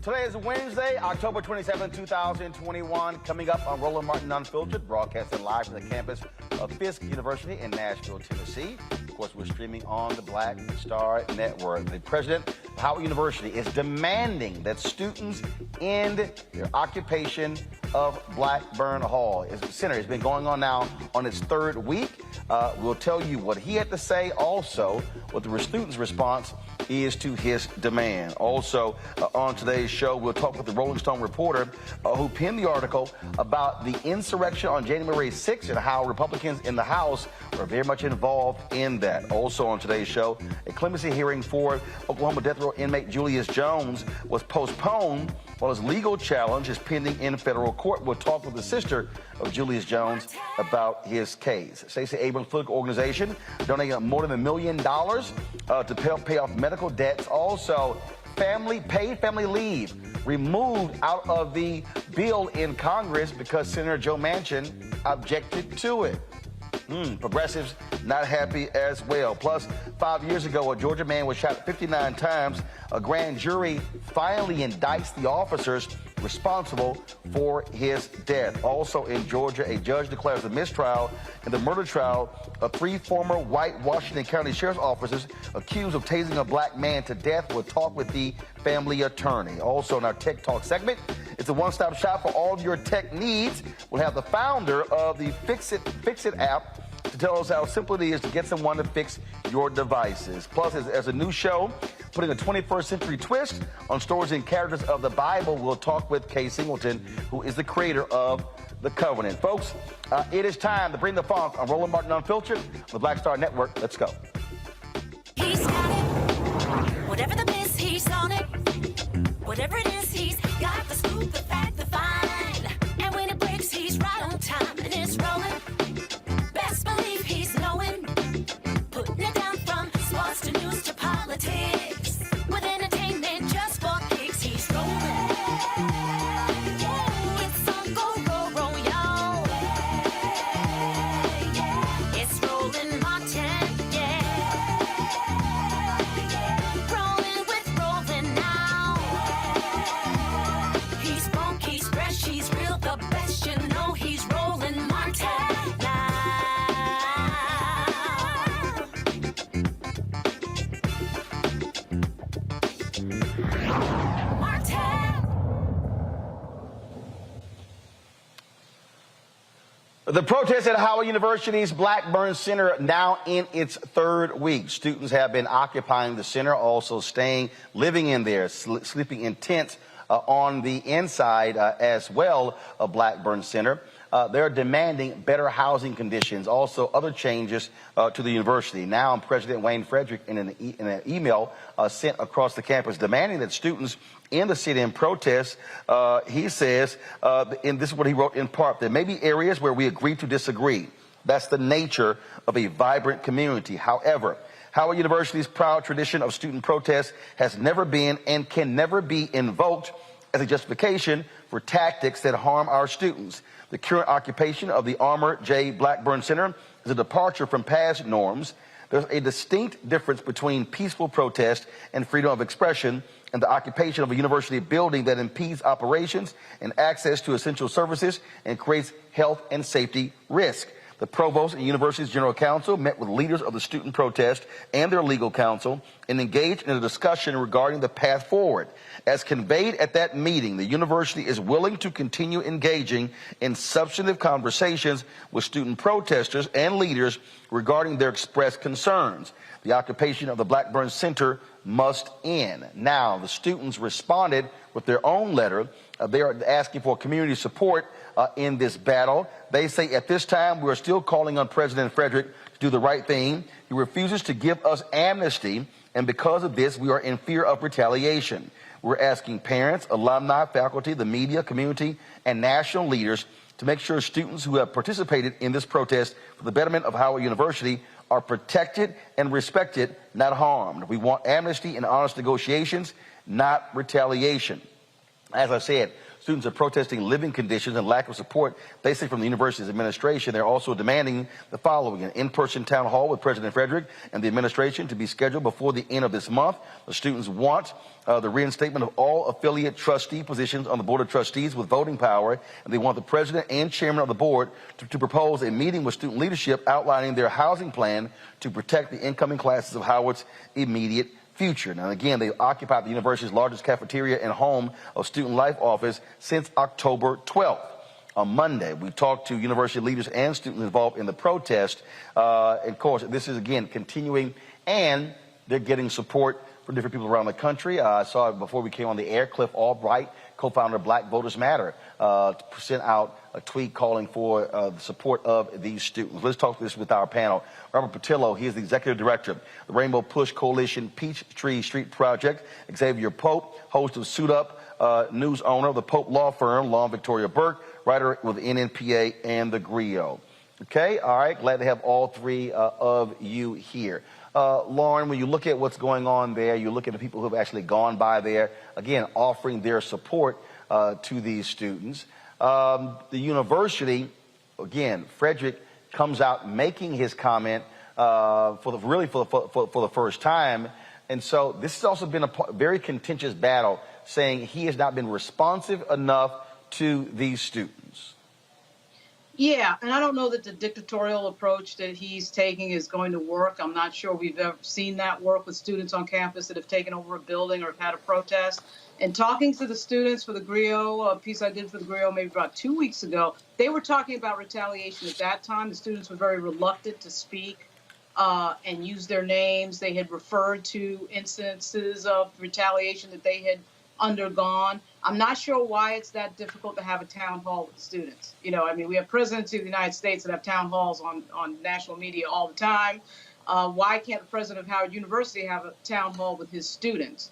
Today is Wednesday, October 27, 2021. Coming up on Roland Martin Unfiltered, broadcasting live from the campus of Fisk University in Nashville, Tennessee. Of course, we're streaming on the Black Star Network. The president of Howard University is demanding that students end their occupation of Blackburn Hall. His center has been going on now on its third week. We'll tell you what he had to say, also what the students' response is to his demand. Also, on today's show, we'll talk with the Rolling Stone reporter who penned the article about the insurrection on January 6th and how Republicans in the House were very much involved in that. Also on today's show, a clemency hearing for Oklahoma death row inmate Julius Jones was postponed while his legal challenge is pending in federal court. We'll talk with the sister of Julius Jones about his case. Stacey Abrams' political organization donating more than $1 million to pay off medical debts. Also, paid family leave removed out of the bill in Congress because Senator Joe Manchin objected to it. Progressives not happy as well. Plus, 5 years ago, a Georgia man was shot 59 times. A grand jury finally indicts the officers responsible for his death. Also in Georgia, a judge declares a mistrial in the murder trial of 3 former white Washington County Sheriff's officers accused of tasing a black man to death. We'll talk with the family attorney. Also in our Tech Talk segment, it's a one-stop shop for all of your tech needs. We'll have the founder of the Fix It app to tell us how simple it is to get someone to fix your devices. Plus, as a new show, putting a 21st century twist on stories and characters of the Bible, we'll talk with Kay Singleton, who is the creator of The Covenant. Folks, it is time to bring the funk on Roland Martin Unfiltered on the Black Star Network. Let's go. He's got it. Whatever the miss, he's on it. Whatever it is, he's got the scoop, the fact, the find. And when it breaks, he's right on time and it's rolling. Best believe he's knowing. Putting it down from sports to news to politics. With entertainment just for kicks, he's rolling. It's on go, y'all. It's Roland Martin, rolling with Roland now. He's funk, he's fresh, he's real, the best, you know he's Roland Martin now. The protest at Howard University's Blackburn Center now in its 3rd week. Students have been occupying the center, also living in there, sleeping in tents on the inside as well of Blackburn Center. They're demanding better housing conditions, also other changes to the university. Now, President Wayne Frederick, in an email sent across the campus demanding that students in the sit-in protest, he says, and this is what he wrote in part, there may be areas where we agree to disagree. That's the nature of a vibrant community. However, Howard University's proud tradition of student protest has never been and can never be invoked as a justification for tactics that harm our students. The current occupation of the Armour J. Blackburn Center is a departure from past norms. There's a distinct difference between peaceful protest and freedom of expression and the occupation of a university building that impedes operations and access to essential services and creates health and safety risk. The provost and university's general counsel met with leaders of the student protest and their legal counsel and engaged in a discussion regarding the path forward. As conveyed at that meeting, the university is willing to continue engaging in substantive conversations with student protesters and leaders regarding their expressed concerns. The occupation of the Blackburn Center must end. Now, the students responded with their own letter. They are asking for community support in this battle. They say, at this time, we are still calling on President Frederick to do the right thing. He refuses to give us amnesty, and because of this, we are in fear of retaliation. We're asking parents, alumni, faculty, the media, community, and national leaders to make sure students who have participated in this protest for the betterment of Howard University are protected and respected, not harmed. We want amnesty and honest negotiations, not retaliation. As I said, students are protesting living conditions and lack of support, basically from the university's administration. They're also demanding the following: an in-person town hall with President Frederick and the administration to be scheduled before the end of this month. The students want the reinstatement of all affiliate trustee positions on the Board of Trustees with voting power, and they want the president and chairman of the board to propose a meeting with student leadership outlining their housing plan to protect the incoming classes of Howard's immediate future. Now, again, they occupied the university's largest cafeteria and home of Student Life office since October 12th. On Monday, we talked to university leaders and students involved in the protest. Of course, this is, again, continuing, and they're getting support from different people around the country. I saw it before we came on the air. Cliff Albright, co-founder of Black Voters Matter, sent out a tweet calling for the support of these students. Let's talk this with our panel. Robert Patillo, he is the executive director of the Rainbow Push Coalition Peachtree Street Project. Xavier Pope, host of Suit Up, news owner of the Pope Law Firm, Law and Victoria Burke, writer with NNPA and the Griot. Okay, all right, glad to have all three of you here. Lauren, when you look at what's going on there, you look at the people who have actually gone by there, again, offering their support to these students. The university, again, Frederick comes out making his comment for the first time. And so this has also been a very contentious battle, saying he has not been responsive enough to these students. Yeah, and I don't know that the dictatorial approach that he's taking is going to work. I'm not sure we've ever seen that work with students on campus that have taken over a building or have had a protest. And talking to the students for the GRIO, a piece I did for the GRIO maybe about 2 weeks ago, they were talking about retaliation at that time. The students were very reluctant to speak and use their names. They had referred to instances of retaliation that they had undergone. I'm not sure why it's that difficult to have a town hall with students. You know, I mean, we have presidents of the United States that have town halls on national media all the time. Why can't the president of Howard University have a town hall with his students?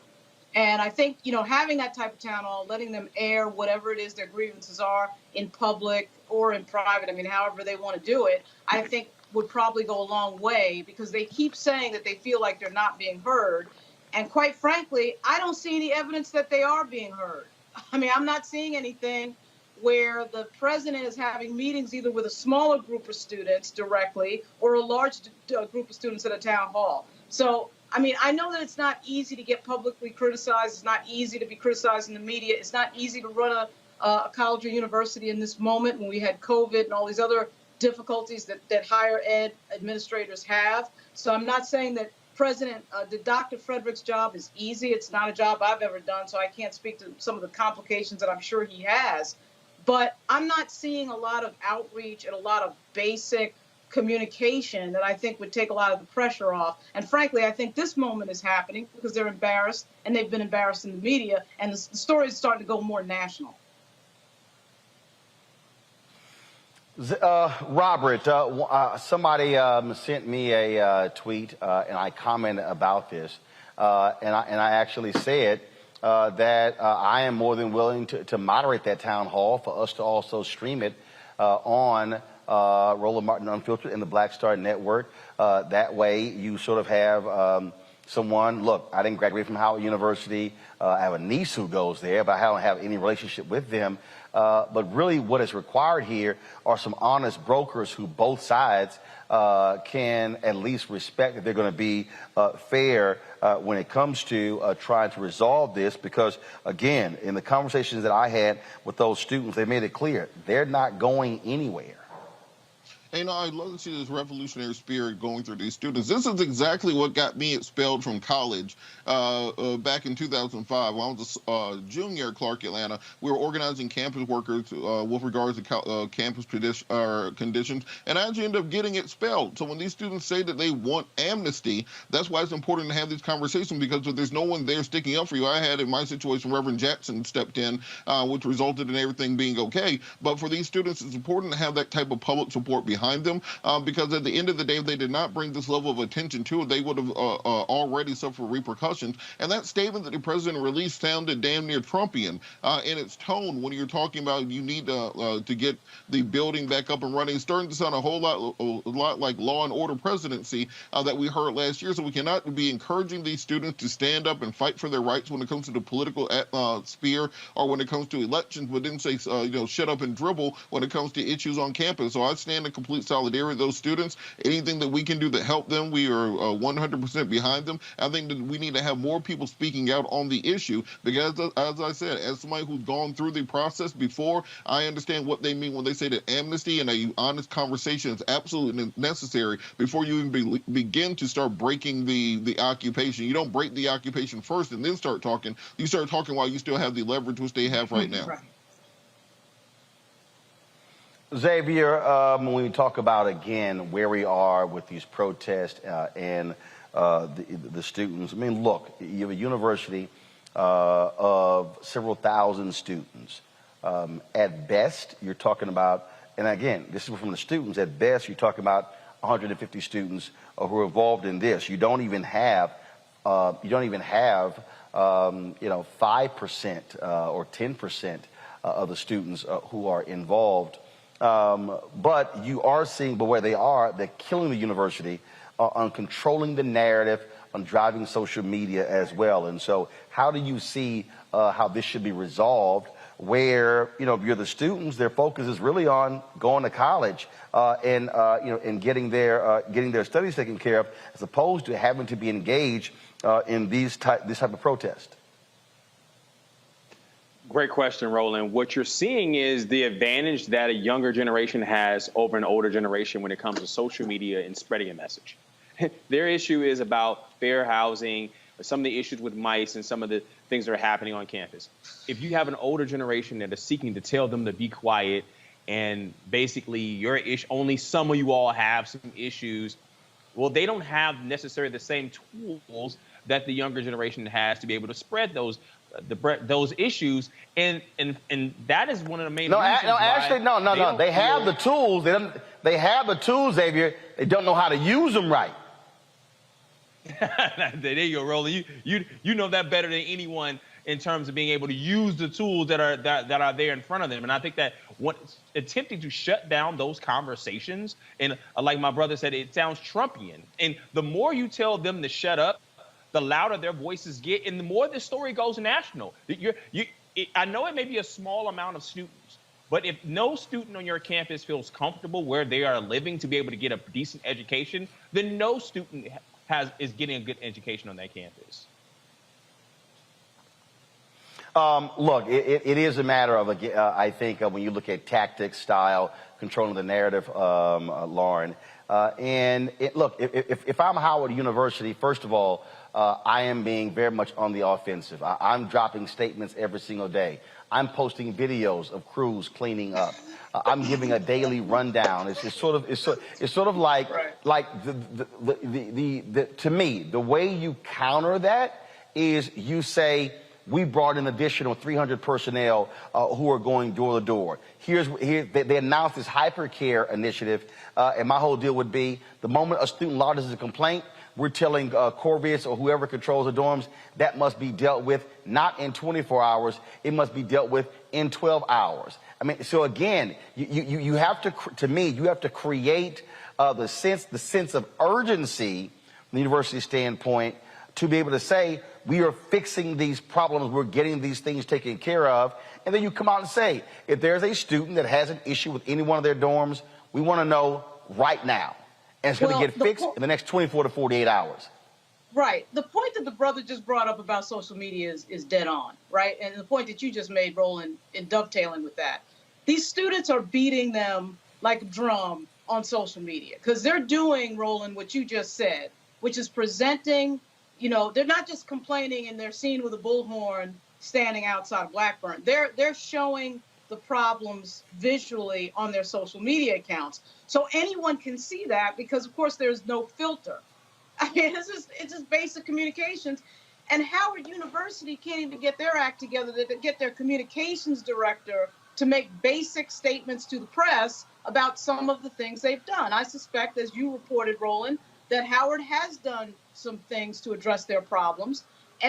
And I think, you know, having that type of town hall, letting them air whatever it is their grievances are in public or in private, I mean, however they want to do it, I think would probably go a long way, because they keep saying that they feel like they're not being heard. And quite frankly, I don't see any evidence that they are being heard. I mean, I'm not seeing anything where the president is having meetings either with a smaller group of students directly or a large group of students at a town hall. So, I mean, I know that it's not easy to get publicly criticized. It's not easy to be criticized in the media. It's not easy to run a college or university in this moment when we had COVID and all these other difficulties that higher ed administrators have. So I'm not saying that Dr. Frederick's job is easy. It's not a job I've ever done, so I can't speak to some of the complications that I'm sure he has. But I'm not seeing a lot of outreach and a lot of basic communication that I think would take a lot of the pressure off. And frankly, I think this moment is happening because they're embarrassed, and they've been embarrassed in the media, and the story is starting to go more national. Robert, somebody sent me a tweet, and I commented about this, and I actually said that I am more than willing to moderate that town hall for us to also stream it on Roland Martin Unfiltered and the Black Star Network. That way you sort of have someone, look, I didn't graduate from Howard University. I have a niece who goes there, but I don't have any relationship with them. But really what is required here are some honest brokers who both sides can at least respect that they're going to be fair when it comes to trying to resolve this. Because, again, in the conversations that I had with those students, they made it clear they're not going anywhere. And I love to see this revolutionary spirit going through these students. This is exactly what got me expelled from college back in 2005. When I was a junior at Clark Atlanta, we were organizing campus workers with regards to campus conditions, and I actually ended up getting expelled. So when these students say that they want amnesty, that's why it's important to have these conversations, because if there's no one there sticking up for you, I had in my situation, Reverend Jackson stepped in, which resulted in everything being okay. But for these students, it's important to have that type of public support behind them, because at the end of the day, if they did not bring this level of attention to it, they would have already suffered repercussions. And that statement that the president released sounded damn near Trumpian in its tone when you're talking about you need to get the building back up and running. It's starting to sound a whole lot like Law and Order presidency that we heard last year. So we cannot be encouraging these students to stand up and fight for their rights when it comes to the political sphere or when it comes to elections, but then say, shut up and dribble when it comes to issues on campus. So I stand in complete solidarity with those students. Anything that we can do to help them, we are 100% behind them. I think that we need to have more people speaking out on the issue, because as I said, as somebody who's gone through the process before, I understand what they mean when they say that amnesty and a honest conversation is absolutely necessary before you even begin to start breaking the occupation. You don't break the occupation first and then start talking. You start talking while you still have the leverage which they have right now. Right. Xavier, when we talk about, again, where we are with these protests and the students, I mean, look, you have a university of several thousand students. At best, you're talking about, and again, this is from the students, at best, you're talking about 150 students who are involved in this. You don't even have 5% or 10% of the students who are involved. But you are seeing, but where they are, they're killing the university on controlling the narrative, on driving social media as well. And so how do you see how this should be resolved where, you know, if you're the students, their focus is really on going to college and getting their studies taken care of, as opposed to having to be engaged in this type of protest. Great question, Roland. What you're seeing is the advantage that a younger generation has over an older generation when it comes to social media and spreading a message. Their issue is about fair housing, some of the issues with mice and some of the things that are happening on campus. If you have an older generation that is seeking to tell them to be quiet, and basically only some of you all have some issues, well, they don't have necessarily the same tools that the younger generation has to be able to spread those issues, and that is one of the main reasons why they have the tools. They have the tools, Xavier. They don't know how to use them right. There you go, Roland. You know that better than anyone in terms of being able to use the tools that are there in front of them. And I think that attempting to shut down those conversations, and like my brother said, it sounds Trumpian. And the more you tell them to shut up, the louder their voices get, and the more this story goes national. I know it may be a small amount of students, but if no student on your campus feels comfortable where they are living to be able to get a decent education, then no student is getting a good education on that campus. Look, it is a matter of, I think, when you look at tactics, style, controlling the narrative, Lauren. Look, if I'm Howard University, first of all, I am being very much on the offensive. I'm dropping statements every single day. I'm posting videos of crews cleaning up. I'm giving a daily rundown. It's sort of like to me, the way you counter that is you say, we brought in additional 300 personnel who are going door to door. They announced this hypercare initiative, and my whole deal would be, the moment a student lodges a complaint, we're telling Corvius or whoever controls the dorms that must be dealt with not in 24 hours. It must be dealt with in 12 hours. I mean, so again, you have to me, you have to create the sense of urgency from the university standpoint to be able to say, we are fixing these problems, we're getting these things taken care of. And then you come out and say, if there's a student that has an issue with any one of their dorms, we want to know right now. And it's going to get fixed in the next 24 to 48 hours. Right. The point that the brother just brought up about social media is dead on, right? And the point that you just made, Roland, in dovetailing with that. These students are beating them like a drum on social media because they're doing, Roland, what you just said, which is presenting, they're not just complaining and they're seen with a bullhorn standing outside of Blackburn. They're showing the problems visually on their social media accounts. So anyone can see that because, of course, there's no filter. I mean, it's just basic communications. And Howard University can't even get their act together to get their communications director to make basic statements to the press about some of the things they've done. I suspect, as you reported, Roland, that Howard has done some things to address their problems.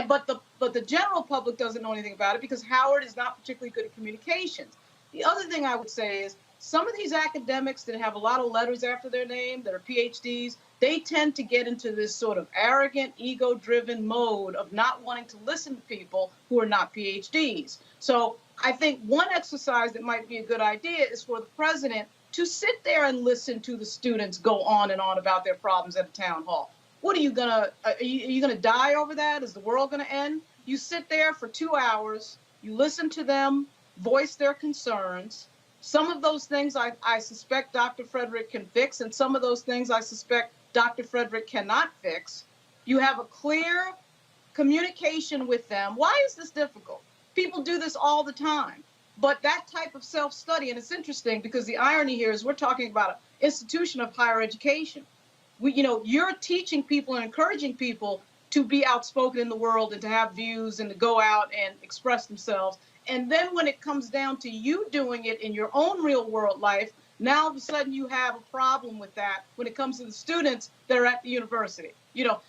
But the general public doesn't know anything about it because Howard is not particularly good at communications. The other thing I would say is some of these academics that have a lot of letters after their name, that are PhDs, they tend to get into this sort of arrogant, ego-driven mode of not wanting to listen to people who are not PhDs. So I think one exercise that might be a good idea is for the president to sit there and listen to the students go on and on about their problems at a town hall. What are you gonna die over that? Is the world gonna end? You sit there for 2 hours, you listen to them, voice their concerns. Some of those things I suspect Dr. Frederick can fix, and some of those things I suspect Dr. Frederick cannot fix. You have a clear communication with them. Why is this difficult? People do this all the time. But that type of self-study, and it's interesting because the irony here is we're talking about an institution of higher education. You're teaching people and encouraging people to be outspoken in the world and to have views and to go out and express themselves. And then when it comes down to you doing it in your own real world life, now all of a sudden you have a problem with that when it comes to the students that are at the university.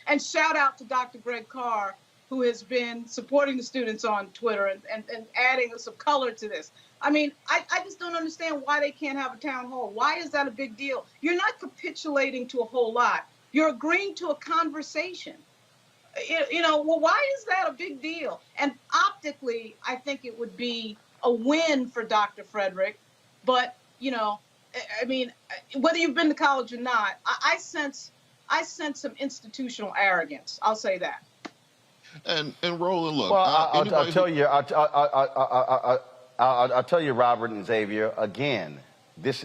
And shout out to Dr. Greg Carr, who has been supporting the students on Twitter and adding some color to this. I mean, I just don't understand why they can't have a town hall. Why is that a big deal? You're not capitulating to a whole lot. You're agreeing to a conversation. Well, why is that a big deal? And optically, I think it would be a win for Dr. Frederick. But, you know, I mean, whether you've been to college or not, I sense some institutional arrogance. I'll say that. And Roland, look. Well, I'll tell you, Robert and Xavier. Again, this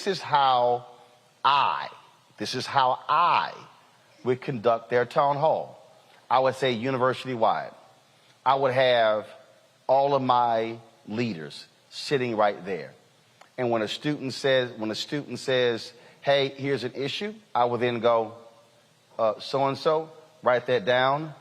is how I would conduct their town hall. I would say university-wide. I would have all of my leaders sitting right there. And when a student says, hey, here's an issue, I would then go, so-and-so, write that down.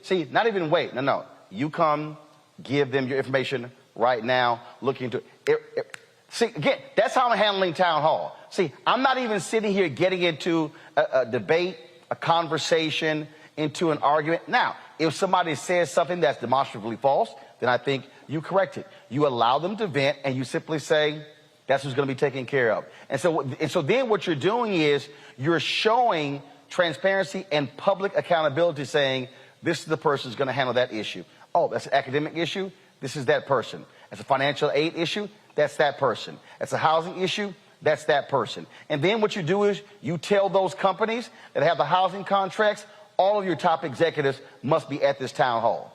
See, not even wait. No. You come, give them your information right now, look into it. See, again, that's how I'm handling town hall. See, I'm not even sitting here getting into a debate, a conversation, into an argument. Now, if somebody says something that's demonstrably false, then I think you correct it. You allow them to vent, and you simply say, that's who's going to be taken care of. And so then what you're doing is you're showing transparency and public accountability, saying, this is the person who's going to handle that issue. Oh, that's an academic issue? This is that person. That's a financial aid issue? That's that person. That's a housing issue? That's that person. And then what you do is you tell those companies that have the housing contracts, all of your top executives must be at this town hall.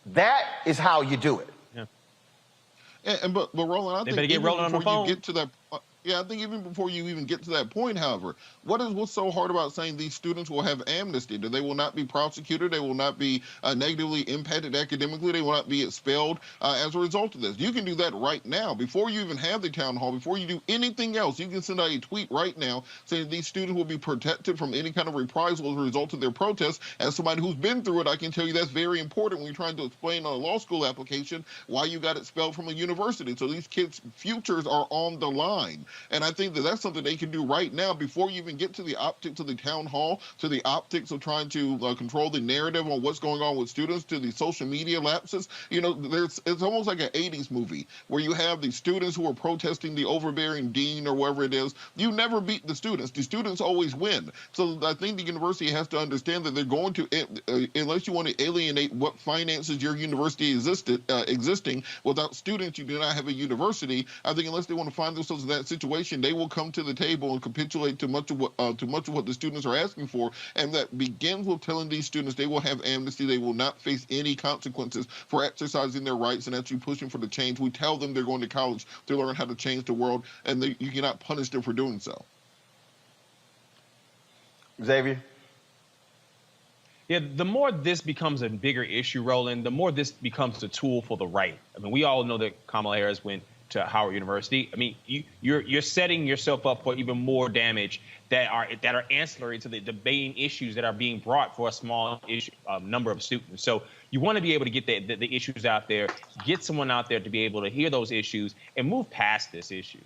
That is how you do it. Yeah. But Roland, I think better get rolling on the phone. You get to that. Yeah, I think even before you even get to that point, however, what's so hard about saying these students will have amnesty? That they will not be prosecuted, they will not be negatively impacted academically, they will not be expelled as a result of this. You can do that right now. Before you even have the town hall, before you do anything else, you can send out a tweet right now saying these students will be protected from any kind of reprisal as a result of their protests. As somebody who's been through it, I can tell you that's very important when you're trying to explain on a law school application why you got expelled from a university. So these kids' futures are on the line. And I think that that's something they can do right now before you even get to the optics of the town hall, to the optics of trying to control the narrative on what's going on with students, to the social media lapses. You know, it's almost like an 80s movie where you have the students who are protesting the overbearing dean or whatever it is. You never beat the students. The students always win. So I think the university has to understand that they're going to, unless you want to alienate what finances your university existing, without students, you do not have a university. I think unless they want to find themselves in that situation, they will come to the table and capitulate to much of what the students are asking for, and that begins with telling these students they will have amnesty, they will not face any consequences for exercising their rights and actually pushing for the change. We tell them they're going to college to learn how to change the world, and you cannot punish them for doing so. Xavier? Yeah, the more this becomes a bigger issue, Roland, the more this becomes a tool for the right. I mean, we all know that Kamala Harris went to Howard University. I mean, you're setting yourself up for even more damage that are ancillary to the debating issues that are being brought for a small number of students. So you want to be able to get the issues out there, get someone out there to be able to hear those issues and move past this issue.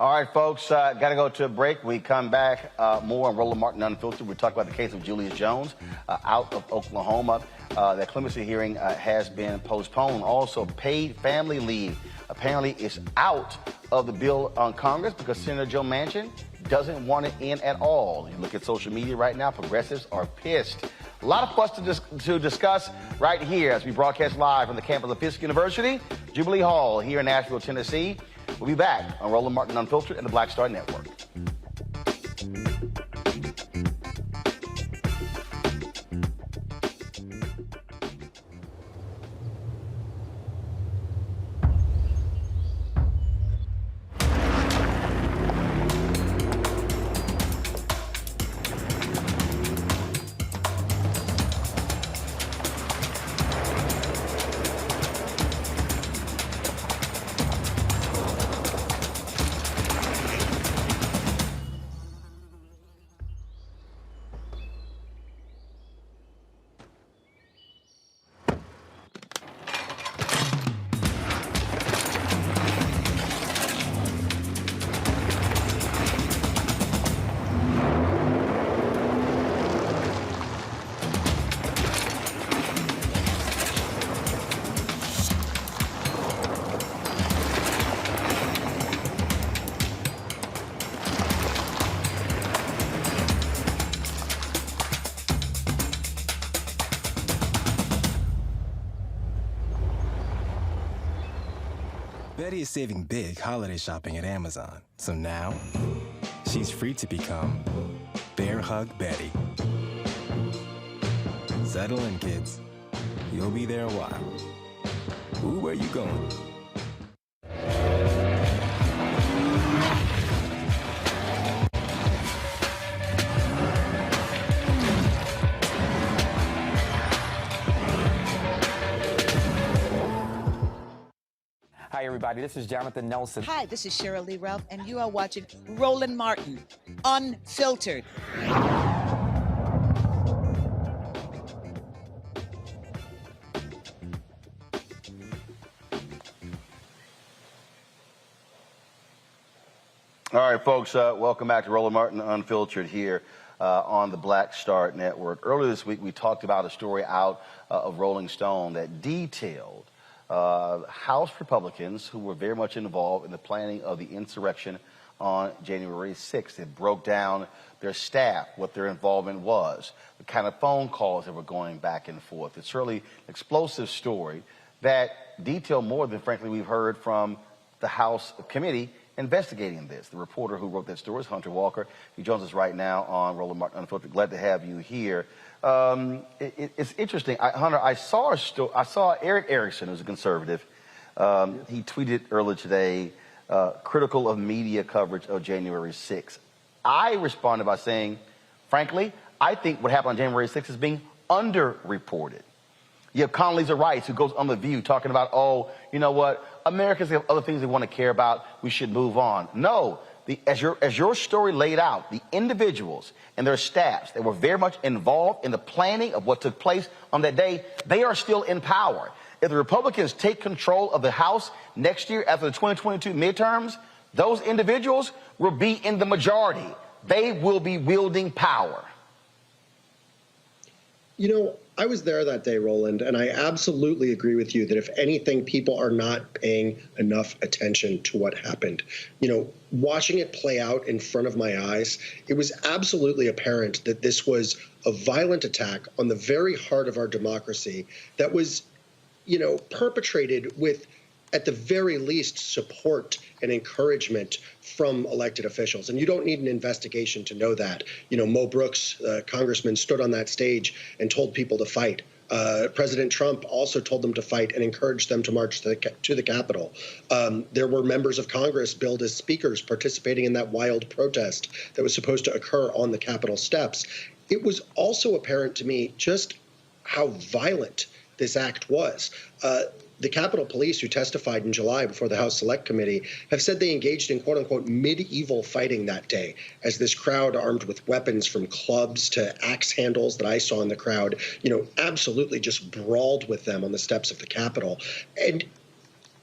All right, folks, got to go to a break. We come back, more on Roland Martin Unfiltered. We talk about the case of Julius Jones out of Oklahoma. That clemency hearing has been postponed. Also, paid family leave apparently is out of the bill on Congress because Senator Joe Manchin doesn't want it in at all. You look at social media right now, progressives are pissed. A lot of us to discuss right here as we broadcast live from the campus of Fisk University, Jubilee Hall here in Nashville, Tennessee. We'll be back on Roland Martin Unfiltered and the Black Star Network. Betty is saving big holiday shopping at Amazon. So now, she's free to become Bear Hug Betty. Settle in, kids. You'll be there a while. Ooh, where you going? Hi, everybody. This is Jonathan Nelson. Hi, this is Cheryl Lee Ralph, and you are watching Roland Martin, Unfiltered. All right, folks, welcome back to Roland Martin Unfiltered here on the Black Star Network. Earlier this week, we talked about a story out of Rolling Stone that detailed House Republicans who were very much involved in the planning of the insurrection on January 6th. It broke down their staff, what their involvement was, the kind of phone calls that were going back and forth. It's certainly an explosive story that detailed more than, frankly, we've heard from the House committee investigating this. The reporter who wrote that story is Hunter Walker. He joins us right now on Roland Martin Unfiltered. Glad to have you here. It's interesting, Hunter. I saw Eric Erickson, who's a conservative. He tweeted earlier today, critical of media coverage of January 6th. I responded by saying, frankly, I think what happened on January 6th is being underreported. You have Condoleezza Rice, who goes on The View talking about, oh, you know what, Americans have other things they want to care about. We should move on. No, as your story laid out, the individuals and their staffs that were very much involved in the planning of what took place on that day, they are still in power. If the Republicans take control of the House next year after the 2022 midterms, those individuals will be in the majority. They will be wielding power. You know, I was there that day, Roland, and I absolutely agree with you that if anything, people are not paying enough attention to what happened. You know, watching it play out in front of my eyes, it was absolutely apparent that this was a violent attack on the very heart of our democracy that was, you know, perpetrated with, at the very least, support and encouragement from elected officials. And you don't need an investigation to know that. You know, Mo Brooks, congressman, stood on that stage and told people to fight. President Trump also told them to fight and encouraged them to march to the Capitol. There were members of Congress billed as speakers participating in that wild protest that was supposed to occur on the Capitol steps. It was also apparent to me just how violent this act was. The Capitol Police, who testified in July before the House Select Committee, have said they engaged in quote-unquote medieval fighting that day, as this crowd armed with weapons from clubs to axe handles that I saw in the crowd, you know, absolutely just brawled with them on the steps of the Capitol. And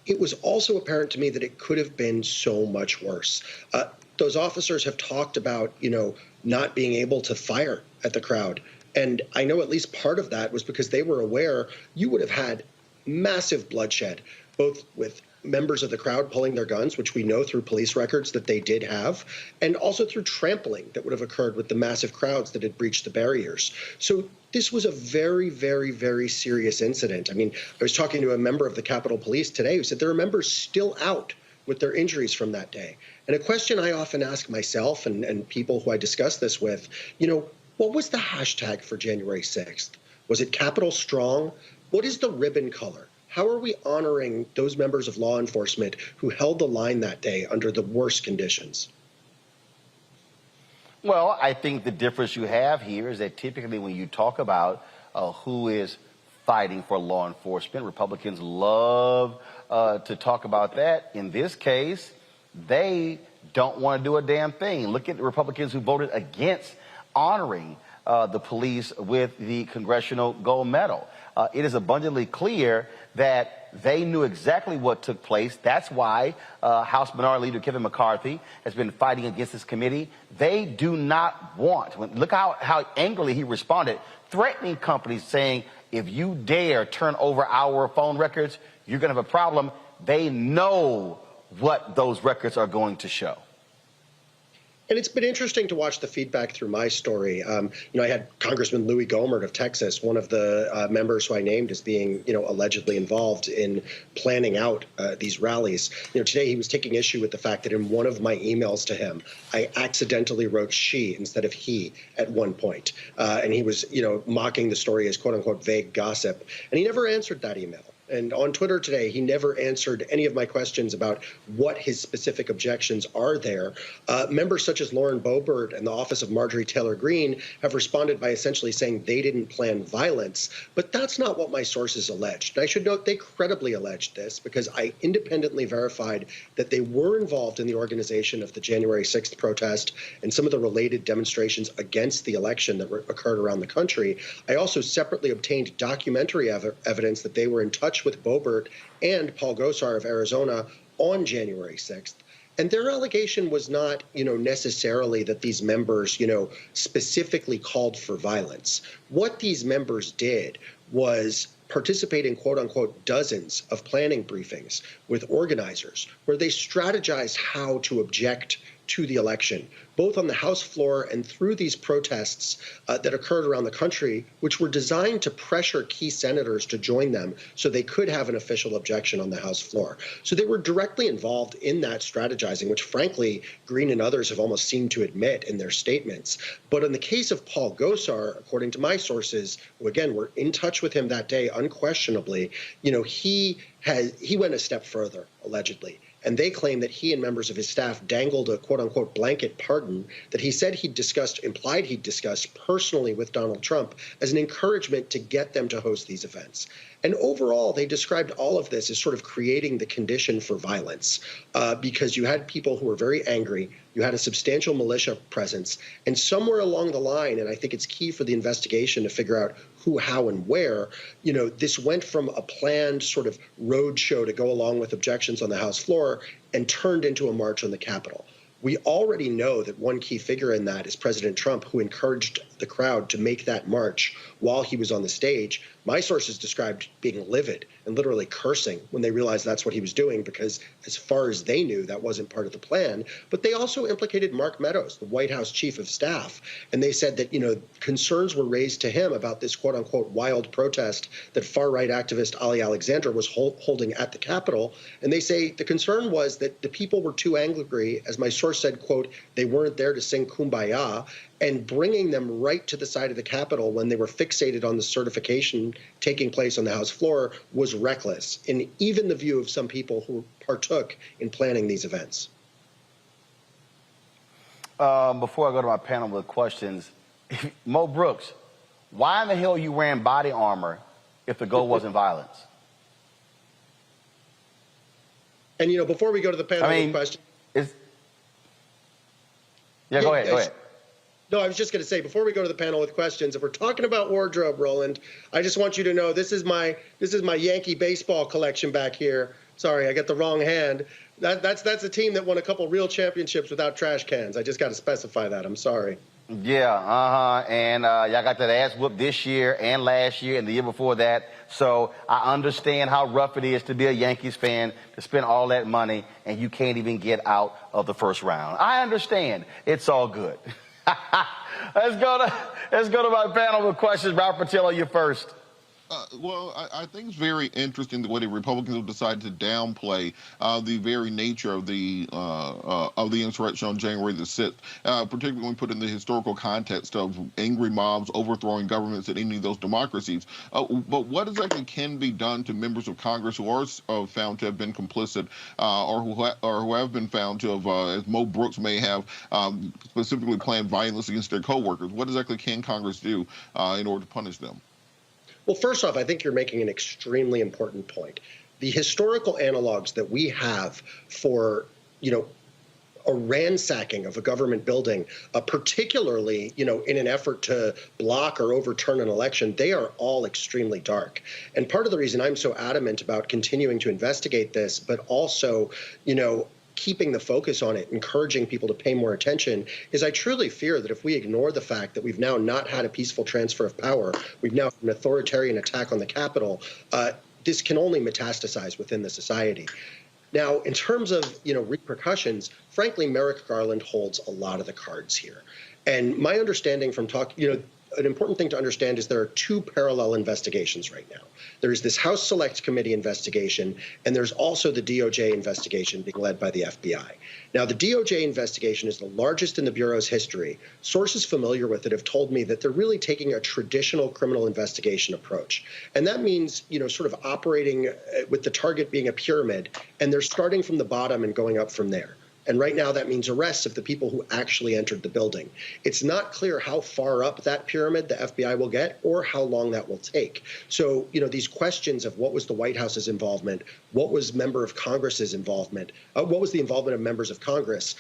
it was also apparent to me that it could have been so much worse. Those officers have talked about, you know, not being able to fire at the crowd. And I know at least part of that was because they were aware you would have had massive bloodshed, both with members of the crowd pulling their guns, which we know through police records that they did have, and also through trampling that would have occurred with the massive crowds that had breached the barriers. So this was a very, very, very serious incident. I mean, I was talking to a member of the Capitol Police today who said there are members still out with their injuries from that day. And a question I often ask myself and people who I discuss this with, you know, what was the hashtag for January 6th? Was it Capitol Strong? What is the ribbon color? How are we honoring those members of law enforcement who held the line that day under the worst conditions? Well, I think the difference you have here is that typically when you talk about who is fighting for law enforcement, Republicans love to talk about that. In this case, they don't want to do a damn thing. Look at the Republicans who voted against honoring the police with the Congressional Gold Medal. It is abundantly clear that they knew exactly what took place. That's why House Minority Leader Kevin McCarthy has been fighting against this committee. They do not want, look how angrily he responded, threatening companies saying, if you dare turn over our phone records, you're going to have a problem. They know what those records are going to show. And it's been interesting to watch the feedback through my story. I had Congressman Louis Gohmert of Texas, one of the members who I named as being, allegedly involved in planning out these rallies. Today he was taking issue with the fact that in one of my emails to him, I accidentally wrote she instead of he at one point. And he was, mocking the story as quote unquote vague gossip. And he never answered that email. And on Twitter today, he never answered any of my questions about what his specific objections are there. Members such as Lauren Boebert and the office of Marjorie Taylor Greene have responded by essentially saying they didn't plan violence. But that's not what my sources alleged. And I should note they credibly alleged this because I independently verified that they were involved in the organization of the January 6th protest and some of the related demonstrations against the election that occurred around the country. I also separately obtained documentary evidence that they were in touch with Boebert and Paul Gosar of Arizona on January 6th. And their allegation was not, necessarily that these members, specifically called for violence. What these members did was participate in quote unquote dozens of planning briefings with organizers where they strategized how to object to the election, both on the House floor and through these protests that occurred around the country, which were designed to pressure key senators to join them so they could have an official objection on the House floor. So they were directly involved in that strategizing, which frankly, Green and others have almost seemed to admit in their statements. But in the case of Paul Gosar, according to my sources, who again were in touch with him that day unquestionably, he went a step further, allegedly. And they claim that he and members of his staff dangled a quote-unquote blanket pardon that he said implied he'd discussed personally with Donald Trump as an encouragement to get them to host these events. And overall, they described all of this as sort of creating the condition for violence because you had people who were very angry, you had a substantial militia presence, and somewhere along the line, and I think it's key for the investigation to figure out who, how, and where, this went from a planned sort of road show to go along with objections on the House floor and turned into a march on the Capitol. We already know that one key figure in that is President Trump, who encouraged the crowd to make that march while he was on the stage. My sources described being livid and literally cursing when they realized that's what he was doing, because as far as they knew, that wasn't part of the plan. But they also implicated Mark Meadows, the White House chief of staff. And they said that, concerns were raised to him about this quote unquote wild protest that far right activist Ali Alexander was holding at the Capitol. And they say the concern was that the people were too angry, as my source said, quote, they weren't there to sing Kumbaya, and bringing them right to the side of the Capitol when they were fixated on the certification taking place on the House floor was reckless, in even the view of some people who partook in planning these events. Before I go to my panel with questions, Mo Brooks, why in the hell are you wearing body armor if the goal wasn't violence? And, before we go to the panel with questions. Go ahead. No, I was just going to say, before we go to the panel with questions, if we're talking about wardrobe, Roland, I just want you to know this is my Yankee baseball collection back here. Sorry, I got the wrong hand. That's a team that won a couple real championships without trash cans. I just got to specify that. I'm sorry. Yeah, and y'all got that ass whooped this year and last year and the year before that. So I understand how rough it is to be a Yankees fan, to spend all that money, and you can't even get out of the first round. I understand. It's all good. Let's go to my panel with questions. Ralph Patillo, you first. Well, I think it's very interesting the way the Republicans have decided to downplay the very nature of the insurrection on January the 6th, particularly when put in the historical context of angry mobs overthrowing governments in any of those democracies. But what exactly can be done to members of Congress who are found to have been complicit or who have been found to have, as Mo Brooks may have, specifically planned violence against their coworkers? What exactly can Congress do in order to punish them? Well, first off, I think you're making an extremely important point. The historical analogs that we have for, a ransacking of a government building, particularly, in an effort to block or overturn an election, they are all extremely dark. And part of the reason I'm so adamant about continuing to investigate this, but also, keeping the focus on it, encouraging people to pay more attention, is I truly fear that if we ignore the fact that we've now not had a peaceful transfer of power, we've now had an authoritarian attack on the Capitol, this can only metastasize within the society. Now, in terms of, repercussions, frankly, Merrick Garland holds a lot of the cards here. And my understanding from talking, an important thing to understand is there are two parallel investigations right now. There's this House Select Committee investigation, and there's also the DOJ investigation being led by the FBI. Now, the DOJ investigation is the largest in the Bureau's history. Sources familiar with it have told me that they're really taking a traditional criminal investigation approach. And that means, sort of operating with the target being a pyramid, and they're starting from the bottom and going up from there. And right now, that means arrests of the people who actually entered the building. It's not clear how far up that pyramid the FBI will get or how long that will take. So, these questions of what was the White House's involvement, what was member of Congress's involvement, what was the involvement of members of Congress,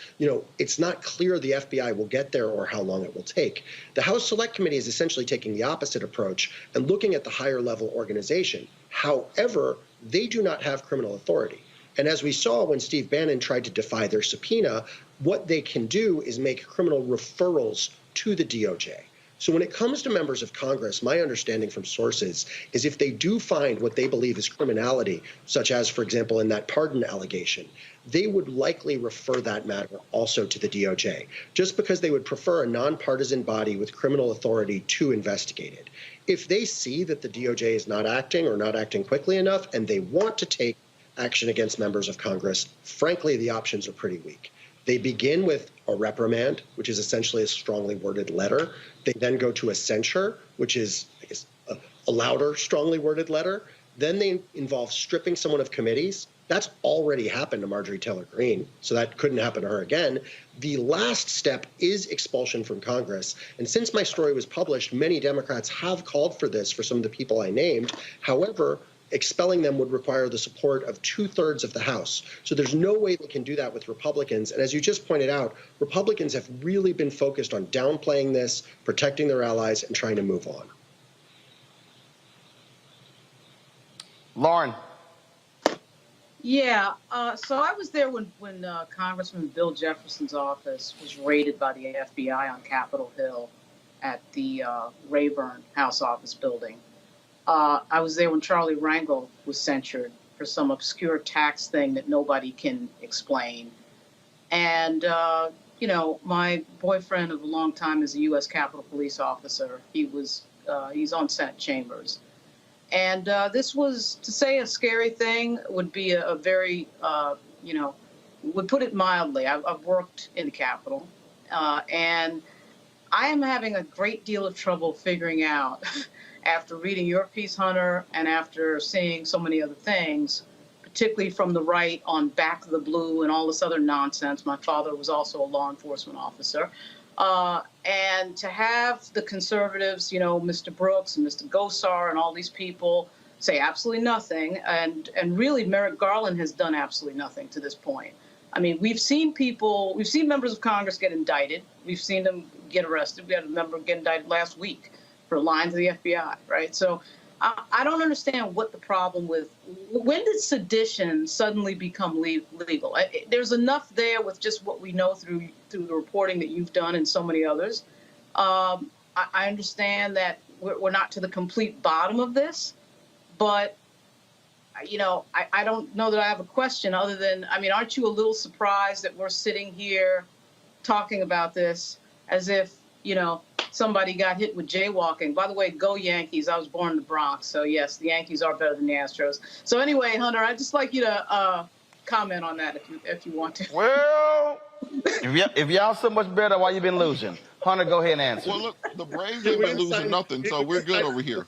it's not clear the FBI will get there or how long it will take. The House Select Committee is essentially taking the opposite approach and looking at the higher level organization. However, they do not have criminal authority. And as we saw when Steve Bannon tried to defy their subpoena, what they can do is make criminal referrals to the DOJ. So when it comes to members of Congress, my understanding from sources is if they do find what they believe is criminality, such as, for example, in that pardon allegation, they would likely refer that matter also to the DOJ, just because they would prefer a nonpartisan body with criminal authority to investigate it. If they see that the DOJ is not acting or not acting quickly enough and they want to take action against members of Congress, frankly, the options are pretty weak. They begin with a reprimand, which is essentially a strongly worded letter. They then go to a censure, which is, I guess, a louder, strongly worded letter. Then they involve stripping someone of committees. That's already happened to Marjorie Taylor Greene, so that couldn't happen to her again. The last step is expulsion from Congress. And since my story was published, many Democrats have called for this for some of the people I named. However, expelling them would require the support of 2/3 of the House. So there's no way they can do that with Republicans. And as you just pointed out, Republicans have really been focused on downplaying this, protecting their allies, and trying to move on. Lauren. Yeah, so I was there when Congressman Bill Jefferson's office was raided by the FBI on Capitol Hill at the Rayburn House Office building. I was there when Charlie Rangel was censured for some obscure tax thing that nobody can explain. And, my boyfriend of a long time is a U.S. Capitol Police officer. He's on Senate chambers. And this was, to say a scary thing would be a very, would put it mildly. I've worked in the Capitol, and I am having a great deal of trouble figuring out after reading your piece, Hunter, and after seeing so many other things, particularly from the right on Back of the Blue and all this other nonsense. My father was also a law enforcement officer. And to have the conservatives, Mr. Brooks and Mr. Gosar and all these people say absolutely nothing. And really, Merrick Garland has done absolutely nothing to this point. I mean, we've seen members of Congress get indicted. We've seen them get arrested. We had a member get indicted last week for lying to the FBI, right? So I don't understand what the problem with, when did sedition suddenly become legal? There's enough there with just what we know through the reporting that you've done and so many others. I understand that we're not to the complete bottom of this, but I don't know that I have a question other than, aren't you a little surprised that we're sitting here talking about this as if, somebody got hit with jaywalking? By the way, go Yankees. I was born in the Bronx. So, yes, the Yankees are better than the Astros. So, anyway, Hunter, I'd just like you to comment on that if you want to. Well, if y'all so much better, why you been losing? Hunter, go ahead and answer. Well, look, the Braves ain't been losing nothing, so we're good over here.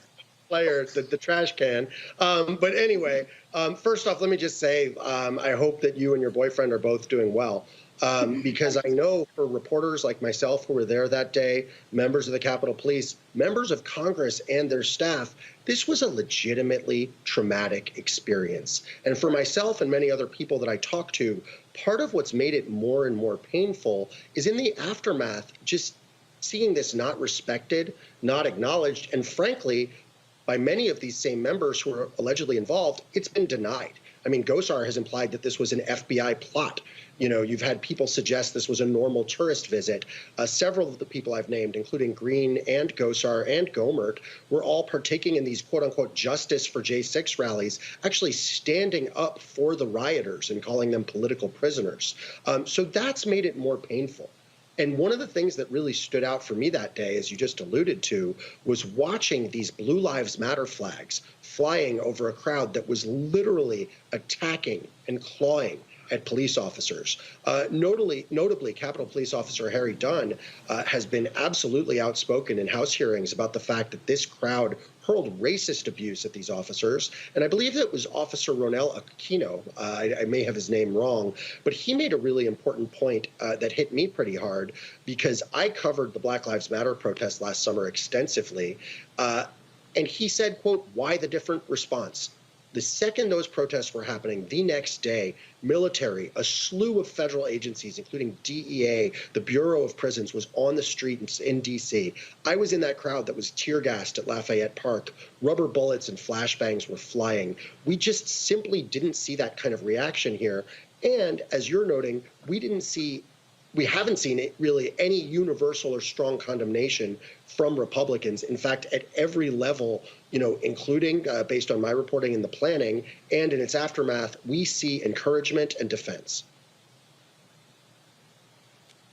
Player, the trash can. But anyway, first off, let me just say I hope that you and your boyfriend are both doing well. Because I know for reporters like myself who were there that day, members of the Capitol Police, members of Congress and their staff, this was a legitimately traumatic experience. And for myself and many other people that I talked to, part of what's made it more and more painful is in the aftermath, just seeing this not respected, not acknowledged, and frankly, by many of these same members who are allegedly involved, it's been denied. I mean, Gosar has implied that this was an FBI plot. You know, you've had people suggest this was a normal tourist visit. Several of the people I've named, including Green and Gosar and Gomert, were all partaking in these quote-unquote justice for J6 rallies, actually standing up for the rioters and calling them political prisoners. So that's made it more painful. And one of the things that really stood out for me that day, as you just alluded to, was watching these Blue Lives Matter flags flying over a crowd that was literally attacking and clawing at police officers. Notably, Capitol Police Officer Harry Dunn has been absolutely outspoken in House hearings about the fact that this crowd hurled racist abuse at these officers. And I believe it was Officer Ronel Aquino. I may have his name wrong, but he made a really important point that hit me pretty hard, because I covered the Black Lives Matter protest last summer extensively. And he said, quote, "Why the different response?" The second those protests were happening, the next day, military, a slew of federal agencies, including DEA, the Bureau of Prisons, was on the street in D.C. I was in that crowd that was tear gassed at Lafayette Park. Rubber bullets and flashbangs were flying. We just simply didn't see that kind of reaction here. And as you're noting, we haven't seen it really any universal or strong condemnation from Republicans. In fact, at every level, you know, including based on my reporting in the planning and in its aftermath, we see encouragement and defense.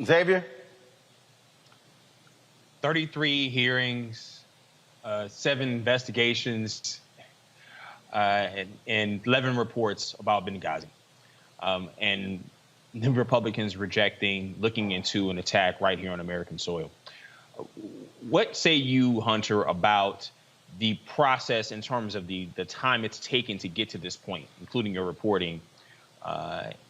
Xavier? 33 hearings, 7 investigations, and 11 reports about Benghazi. And the Republicans rejecting looking into an attack right here on American soil. What say you, Hunter, about the process in terms of the time it's taken to get to this point, including your reporting,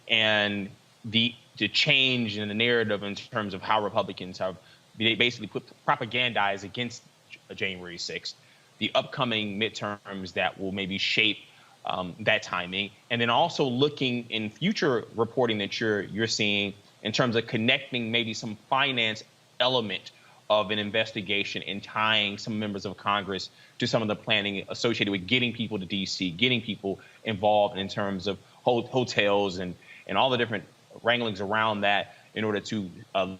and the change in the narrative in terms of how Republicans have basically put propagandize against January 6th, the upcoming midterms that will maybe shape that timing, and then also looking in future reporting that you're seeing in terms of connecting maybe some finance element of an investigation and tying some members of Congress to some of the planning associated with getting people to D.C., getting people involved in terms of hotels and all the different wranglings around that in order to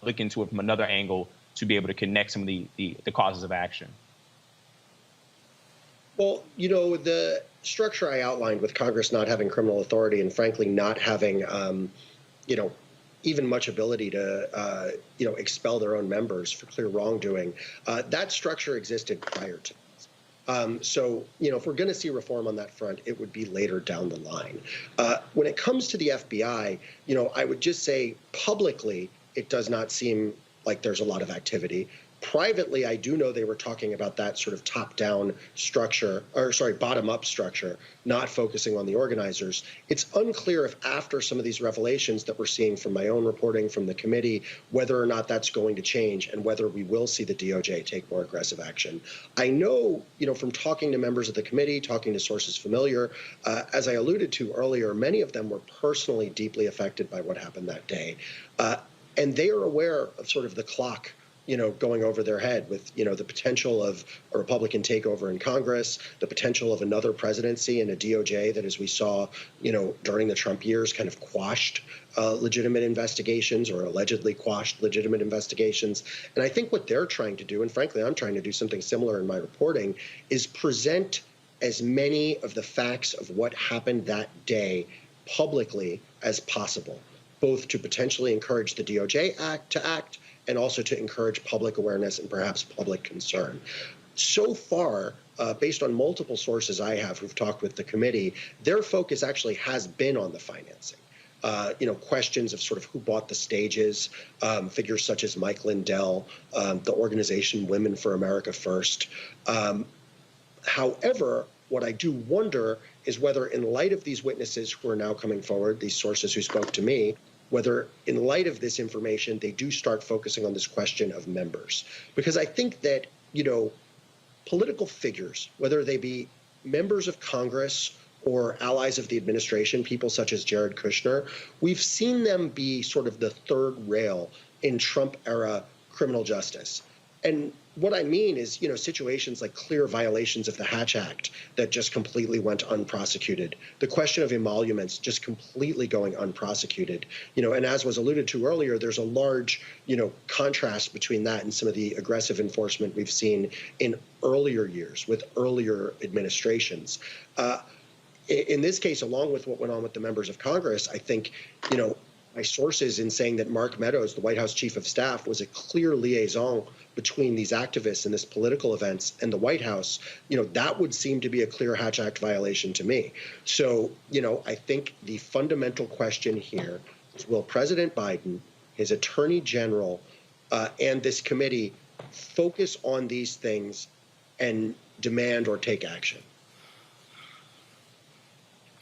look into it from another angle to be able to connect some of the causes of action. Well, you know, the structure I outlined with Congress not having criminal authority and frankly not having, you know, even much ability to, you know, expel their own members for clear wrongdoing, that structure existed prior to this. So, you know, if we're going to see reform on that front, it would be later down the line. When it comes to the FBI, you know, I would just say publicly, it does not seem like there's a lot of activity. Privately, I do know they were talking about that sort of top-down structure, or sorry, bottom-up structure, not focusing on the organizers. It's unclear if after some of these revelations that we're seeing from my own reporting from the committee, whether or not that's going to change and whether we will see the DOJ take more aggressive action. I know, you know, from talking to members of the committee, talking to sources familiar, as I alluded to earlier, many of them were personally deeply affected by what happened that day. And they are aware of sort of the clock, you know, going over their head with, you know, the potential of a Republican takeover in Congress, the potential of another presidency and a DOJ that, as we saw, you know, during the Trump years, kind of quashed legitimate investigations or allegedly quashed legitimate investigations. And I think what they're trying to do, and frankly, I'm trying to do something similar in my reporting, is present as many of the facts of what happened that day publicly as possible, both to potentially encourage the DOJ to act and also to encourage public awareness and perhaps public concern. So far, based on multiple sources I have who've talked with the committee, their focus actually has been on the financing. You know, questions of sort of who bought the stages, figures such as Mike Lindell, the organization Women for America First. However, what I do wonder is whether in light of these witnesses who are now coming forward, these sources who spoke to me, whether in light of this information, they do start focusing on this question of members. Because I think that, you know, political figures, whether they be members of Congress or allies of the administration, people such as Jared Kushner, we've seen them be sort of the third rail in Trump-era criminal justice. And what I mean is, situations like clear violations of the Hatch Act that just completely went unprosecuted. The question of emoluments just completely going unprosecuted. And as was alluded to earlier, there's a large, contrast between that and some of the aggressive enforcement we've seen in earlier years with earlier administrations. In this case, along with what went on with the members of Congress, I think, my sources in saying that Mark Meadows, the White House chief of staff, was a clear liaison between these activists and this political events and the White House, that would seem to be a clear Hatch Act violation to me. So, I think the fundamental question here is, will President Biden, his attorney general, and this committee focus on these things and demand or take action?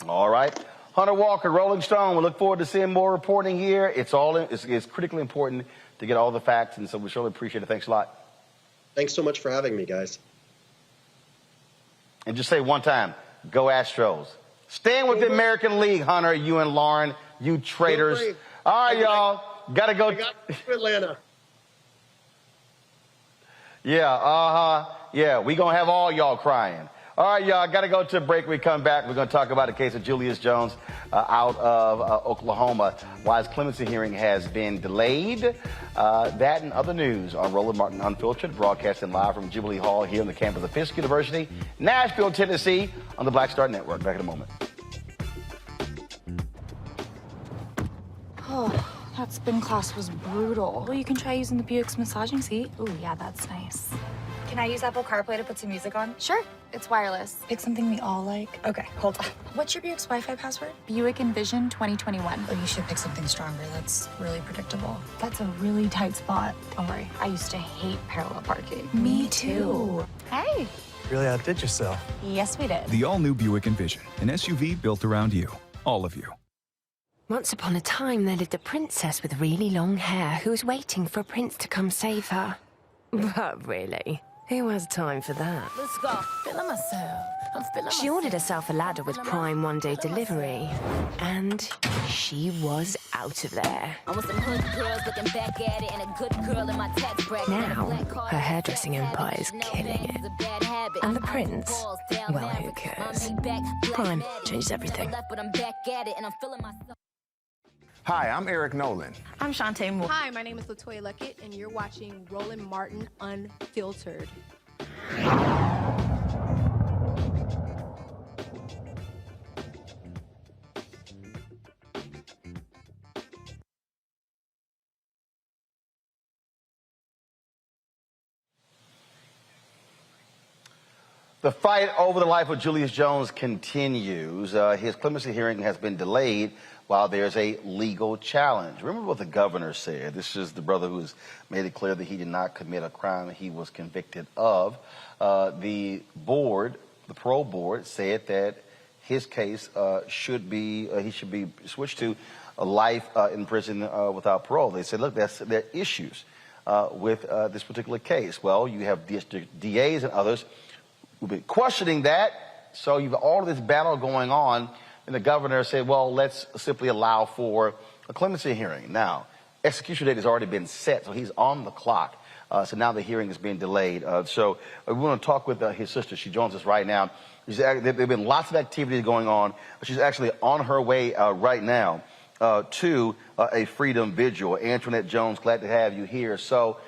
All right. Hunter Walker, Rolling Stone. We look forward to seeing more reporting here. It's critically important to get all the facts, and so we surely appreciate it. Thanks a lot. Thanks so much for having me, guys. And just say one time, go Astros. Staying with the American League, Hunter, you and Lauren, you traitors. All right, y'all. Gotta go. I got to Atlanta. Yeah, we gonna have all y'all crying. All right, y'all, got to go to a break. We come back. We're going to talk about the case of Julius Jones out of Oklahoma. Why his clemency hearing has been delayed. That and other news on Roland Martin Unfiltered, broadcasting live from Jubilee Hall here on the campus of Fisk University, Nashville, Tennessee, on the Black Star Network. Back in a moment. Oh, that spin class was brutal. Well, you can try using the Buick's massaging seat. Ooh, yeah, that's nice. Can I use Apple CarPlay to put some music on? Sure. It's wireless. Pick something we all like. Okay, hold on. What's your Buick's Wi-Fi password? Buick Envision 2021. Oh, you should pick something stronger. That's really predictable. That's a really tight spot. Don't worry, I used to hate parallel parking. Me too. Hey. Really outdid yourself. Yes, we did. The all-new Buick Envision, an SUV built around you. All of you. Once upon a time, there lived a princess with really long hair who was waiting for a prince to come save her. But really, who has time for that? Let's go. Feeling myself. I'm feeling She ordered herself a ladder with Prime one-day delivery, and she was out of there. I want some hood girls looking back at it and a good girl in my tax bracket. Now, her hairdressing empire is killing it. And the prince, well, who cares? Prime changes everything. Hi, I'm Eric Nolan. I'm Shantae Moore. Hi, my name is LaToya Luckett, and you're watching Roland Martin Unfiltered. The fight over the life of Julius Jones continues. His clemency hearing has been delayed while there's a legal challenge. Remember what the governor said. This is the brother who's made it clear that he did not commit a crime he was convicted of. The parole board said that his case he should be switched to a life in prison without parole. They said, look, there are issues with this particular case. Well, you have district DAs and others who've been questioning that. So you've all of this battle going on. And the governor said, well, let's simply allow for a clemency hearing. Now, execution date has already been set, so he's on the clock. So now the hearing is being delayed. So we want to talk with his sister. She joins us right now. There have been lots of activities going on. She's actually on her way right now to a freedom vigil. Antoinette Jones, glad to have you here. So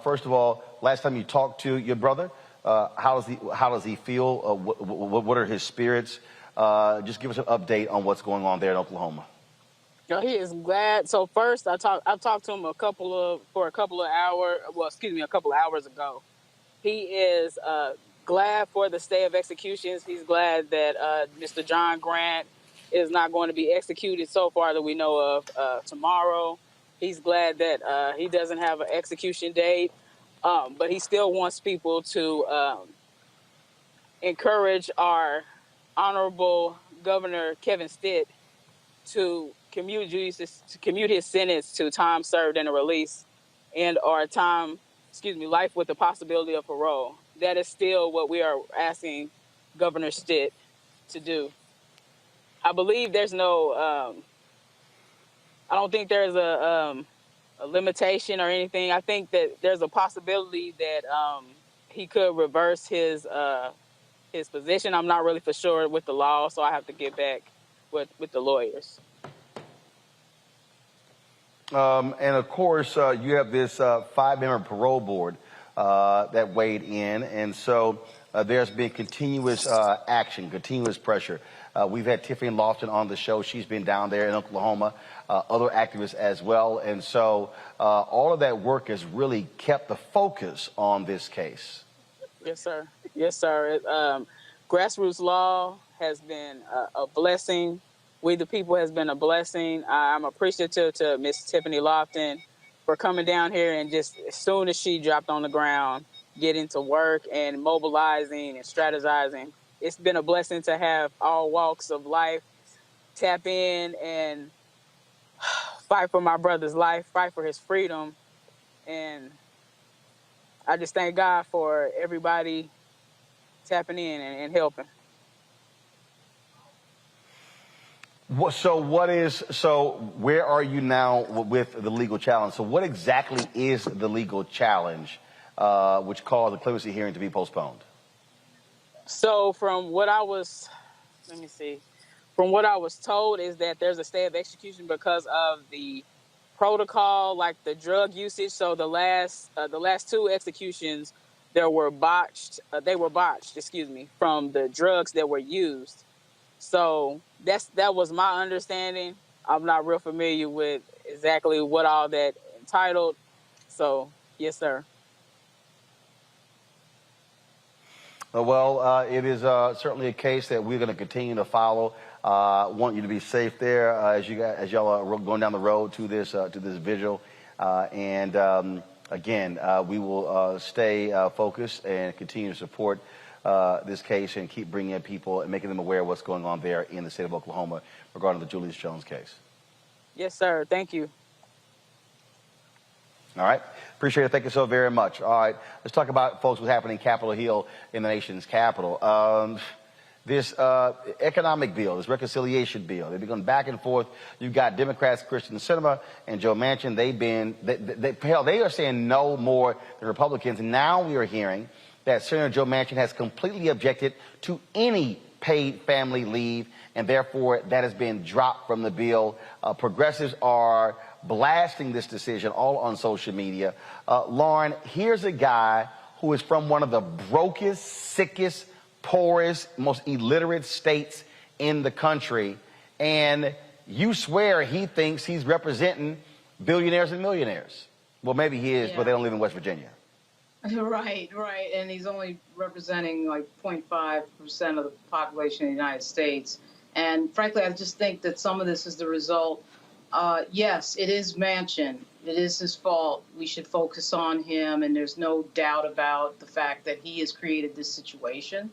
first of all, last time you talked to your brother, how does he feel? What are his spirits? Just give us an update on what's going on there in Oklahoma. He is glad. So first, I talked to him a couple of hours ago. He is glad for the stay of executions. He's glad that Mr. John Grant is not going to be executed so far that we know of tomorrow. He's glad that he doesn't have an execution date, but he still wants people to encourage our Honorable Governor Kevin Stitt to commute his sentence to time served and a release, and or life with the possibility of parole. That is still what we are asking Governor Stitt to do. I believe there's no, I don't think there's a limitation or anything. I think that there's a possibility that he could reverse his position. I'm not really for sure with the law, so I have to get back with the lawyers. And of course, you have this 5-member parole board that weighed in, and so there's been continuous action, continuous pressure. We've had Tiffany Lofton on the show. She's been down there in Oklahoma, other activists as well, and so all of that work has really kept the focus on this case. Yes, sir. Yes, sir. Grassroots law has been a blessing. We the People has been a blessing. I'm appreciative to Miss Tiffany Lofton for coming down here and just as soon as she dropped on the ground, getting to work and mobilizing and strategizing. It's been a blessing to have all walks of life tap in and fight for my brother's life, fight for his freedom. And I just thank God for everybody tapping in and helping. So where are you now with the legal challenge? So what exactly is the legal challenge which caused the clemency hearing to be postponed? So from what I was told is that there's a stay of execution because of the protocol, like the drug usage. So the last 2 executions, they were botched, from the drugs that were used. So that was my understanding. I'm not real familiar with exactly what all that entitled. So, yes, sir. Well, it is certainly a case that we're going to continue to follow. Want you to be safe there as y'all are going down the road to this vigil. Again, we will stay focused and continue to support this case and keep bringing in people and making them aware of what's going on there in the state of Oklahoma regarding the Julius Jones case. Yes, sir. Thank you. All right. Appreciate it. Thank you so very much. All right. Let's talk about, folks, what's happening in Capitol Hill in the nation's capital. This economic bill, this reconciliation bill, they've been going back and forth. You've got Democrats, Kristen Sinema and Joe Manchin. They are saying no more than Republicans. Now we are hearing that Senator Joe Manchin has completely objected to any paid family leave, and therefore that has been dropped from the bill. Progressives are blasting this decision all on social media. Lauren, here's a guy who is from one of the brokest, sickest, poorest, most illiterate states in the country, and you swear he thinks he's representing billionaires and millionaires. Well, maybe he is, but they don't live in West Virginia. Right. And he's only representing like 0.5% of the population of the United States. And frankly, I just think that some of this is the result. Yes, it is Manchin. It is his fault. We should focus on him. And there's no doubt about the fact that he has created this situation.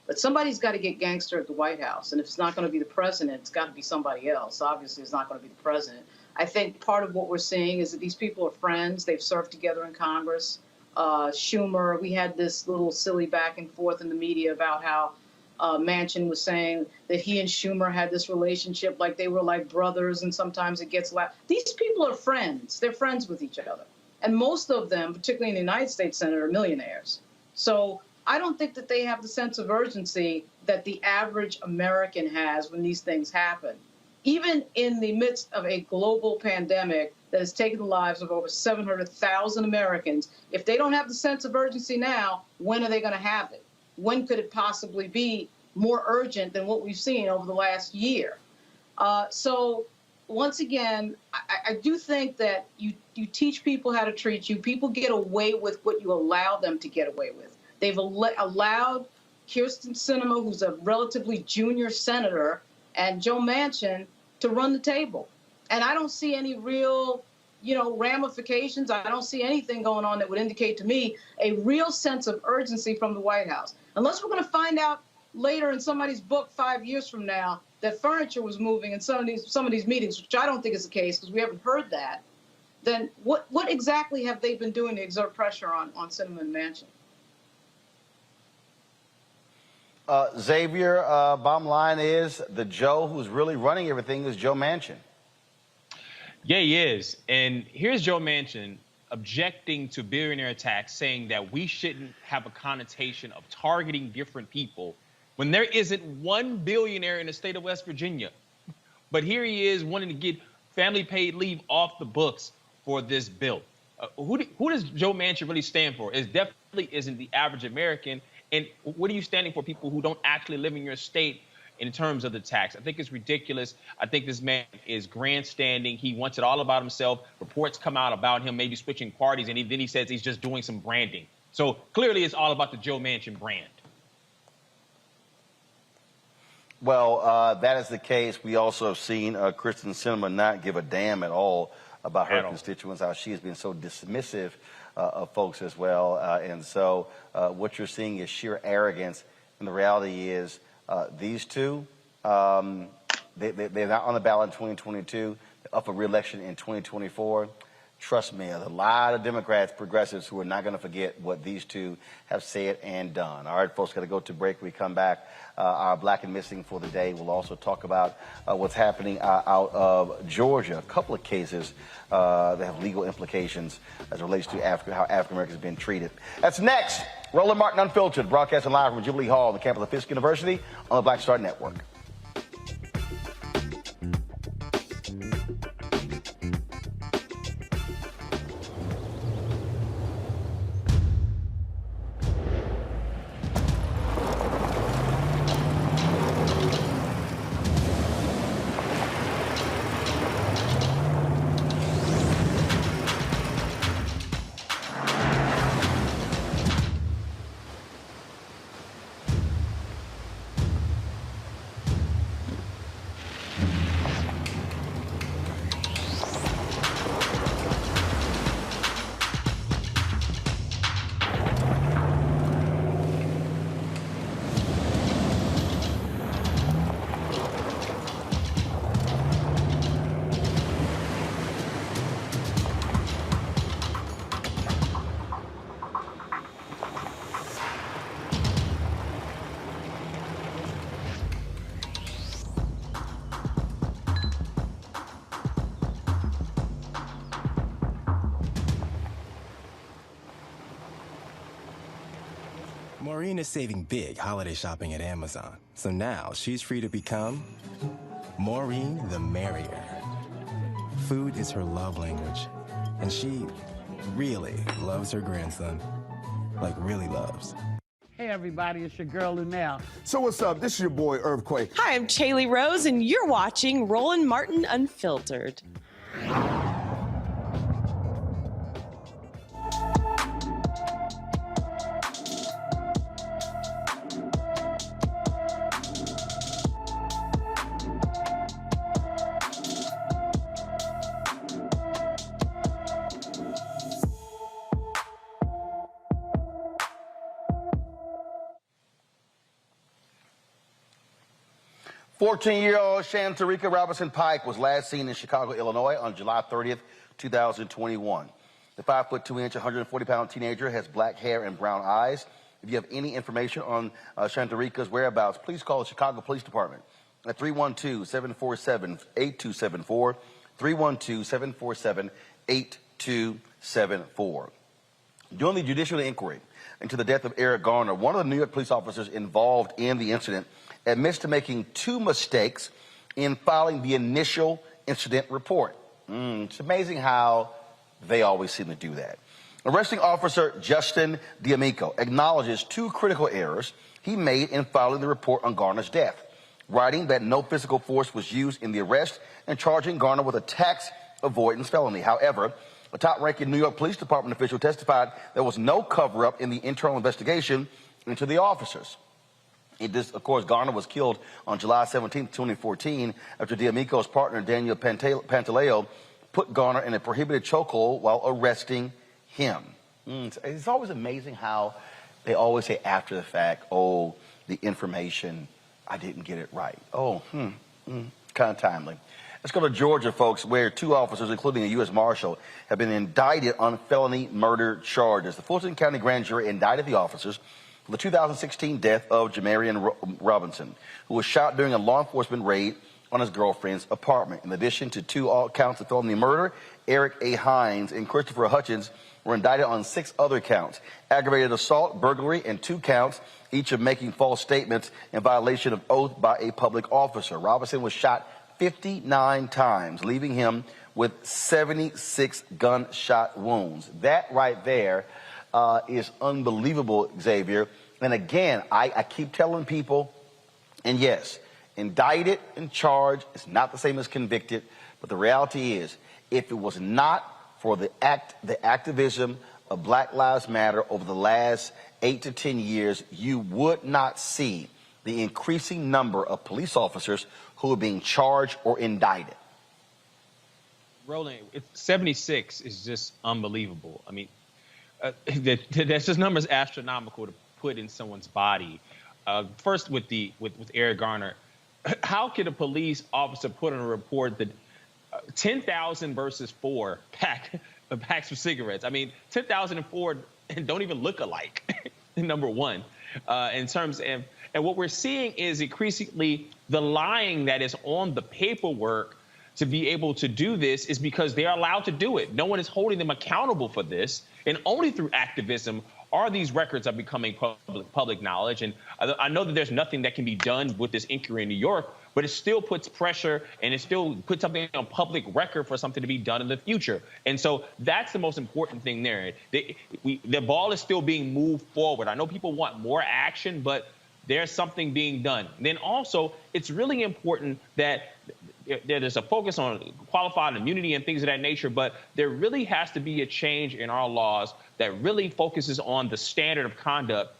But somebody's got to get gangster at the White House. And if it's not going to be the president, it's got to be somebody else. Obviously, it's not going to be the president. I think part of what we're seeing is that these people are friends. They've served together in Congress. Schumer, we had this little silly back and forth in the media about how Manchin was saying that he and Schumer had this relationship like they were like brothers, and sometimes it gets loud. These people are friends. They're friends with each other. And most of them, particularly in the United States Senate, are millionaires. So I don't think that they have the sense of urgency that the average American has when these things happen. Even in the midst of a global pandemic that has taken the lives of over 700,000 Americans, if they don't have the sense of urgency now, when are they going to have it? When could it possibly be more urgent than what we've seen over the last year? So once again, I do think that you teach people how to treat you. People get away with what you allow them to get away with. They've allowed Kirsten Sinema, who's a relatively junior senator, and Joe Manchin to run the table. And I don't see any real, ramifications. I don't see anything going on that would indicate to me a real sense of urgency from the White House. Unless we're going to find out later in somebody's book 5 years from now that furniture was moving in some of these meetings, which I don't think is the case because we haven't heard that, then what exactly have they been doing to exert pressure on Sinema and Manchin? Xavier, bottom line is the Joe who's really running everything is Joe Manchin. Yeah, he is. And here's Joe Manchin objecting to billionaire tax, saying that we shouldn't have a connotation of targeting different people when there isn't one billionaire in the state of West Virginia. But here he is wanting to get family paid leave off the books for this bill. Who does Joe Manchin really stand for? It definitely isn't the average American. And what are you standing for? People who don't actually live in your state in terms of the tax. I think it's ridiculous. I think this man is grandstanding. He wants it all about himself. Reports come out about him maybe switching parties, and then he says he's just doing some branding. So clearly it's all about the Joe Manchin brand. Well, that is the case. We also have seen Kristen Sinema not give a damn at all about her constituents, how she has been so dismissive of folks as well. And so what you're seeing is sheer arrogance. And the reality is these two, they're not on the ballot in 2022. They're up for re-election in 2024. Trust me, there's a lot of Democrats, progressives, who are not going to forget what these two have said and done. All right, folks, got to go to break. We come back. Our Black and Missing for the day. We'll also talk about what's happening out of Georgia. A couple of cases that have legal implications as it relates to how African Americans have been treated. That's next. Roland Martin Unfiltered, broadcasting live from Jubilee Hall on the campus of Fisk University on the Black Star Network. Maureen is saving big holiday shopping at Amazon, so now she's free to become Maureen the Merrier. Food is her love language, and she really loves her grandson. Like, really loves. Hey everybody, it's your girl Lunel. So what's up? This is your boy Earthquake. Hi, I'm Chaley Rose, and you're watching Roland Martin Unfiltered. 14-year-old Shantarika Robinson Pike was last seen in Chicago, Illinois on July 30th, 2021. The 5'2", 140-pound teenager has black hair and brown eyes. If you have any information on Shantarika's whereabouts, please call the Chicago Police Department at 312-747-8274, 312-747-8274. During the judicial inquiry into the death of Eric Garner, one of the New York police officers involved in the incident admits to making two mistakes in filing the initial incident report. It's amazing how they always seem to do that. Arresting officer Justin D'Amico acknowledges two critical errors he made in filing the report on Garner's death, writing that no physical force was used in the arrest and charging Garner with a tax avoidance felony. However, a top-ranking New York Police Department official testified there was no cover-up in the internal investigation into the officers. Of course, Garner was killed on July 17, 2014, after D'Amico's partner, Daniel Pantaleo, put Garner in a prohibited chokehold while arresting him. It's always amazing how they always say after the fact, oh, the information, I didn't get it right. Oh, kind of timely. Let's go to Georgia, folks, where two officers, including a U.S. Marshal, have been indicted on felony murder charges. The Fulton County grand jury indicted the officers for the 2016 death of Jamarian Robinson, who was shot during a law enforcement raid on his girlfriend's apartment. In addition to 2 counts of felony murder, Eric A. Hines and Christopher Hutchins were indicted on 6 other counts: aggravated assault, burglary, and 2 counts, each of making false statements in violation of oath by a public officer. Robinson was shot 59 times, leaving him with 76 gunshot wounds. That right there is unbelievable, Xavier. And again, I keep telling people, and yes, indicted and charged is not the same as convicted, but the reality is, if it was not for the activism of Black Lives Matter over the last 8 to 10 years, you would not see the increasing number of police officers who are being charged or indicted. Roland, 76 is just unbelievable. I mean, that's just numbers astronomical to put in someone's body. First, with Eric Garner, how could a police officer put in a report that 10,000 versus 4 packs of cigarettes? I mean, 10,000 and 4 don't even look alike. Number one, in terms of, and what we're seeing is increasingly the lying that is on the paperwork to be able to do this is because they're allowed to do it. No one is holding them accountable for this, and only through activism are these records are becoming public knowledge. And I know that there's nothing that can be done with this inquiry in New York, but it still puts pressure and it still puts something on public record for something to be done in the future. And so that's the most important thing there. The ball is still being moved forward. I know people want more action, but there's something being done. And then also, it's really important that there's a focus on qualified immunity and things of that nature, but there really has to be a change in our laws that really focuses on the standard of conduct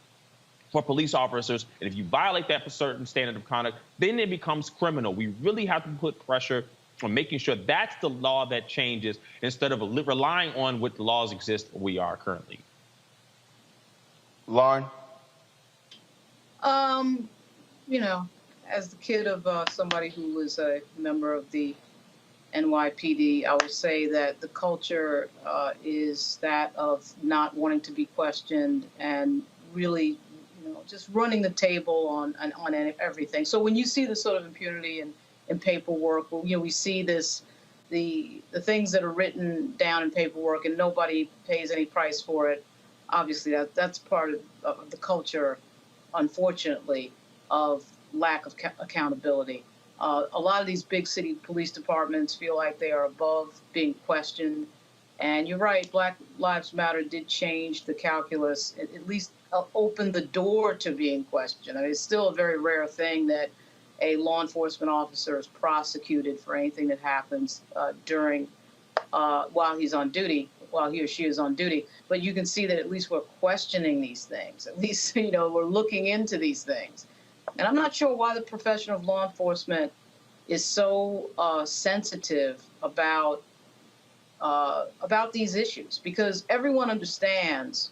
for police officers. And if you violate that certain standard of conduct, then it becomes criminal. We really have to put pressure on making sure that's the law that changes instead of relying on what the laws exist where we are currently. Lauren? You know, as the kid of somebody who was a member of the NYPD, I would say that the culture is that of not wanting to be questioned and really, just running the table on everything. So when you see this sort of impunity in paperwork, we see this, the things that are written down in paperwork and nobody pays any price for it. Obviously, that's part of the culture, unfortunately, of lack of accountability. A lot of these big city police departments feel like they are above being questioned. And you're right, Black Lives Matter did change the calculus, at least opened the door to being questioned. I mean, it's still a very rare thing that a law enforcement officer is prosecuted for anything that happens while he's on duty, while he or she is on duty. But you can see that at least we're questioning these things. At least, we're looking into these things. And I'm not sure why the profession of law enforcement is so sensitive about these issues, because everyone understands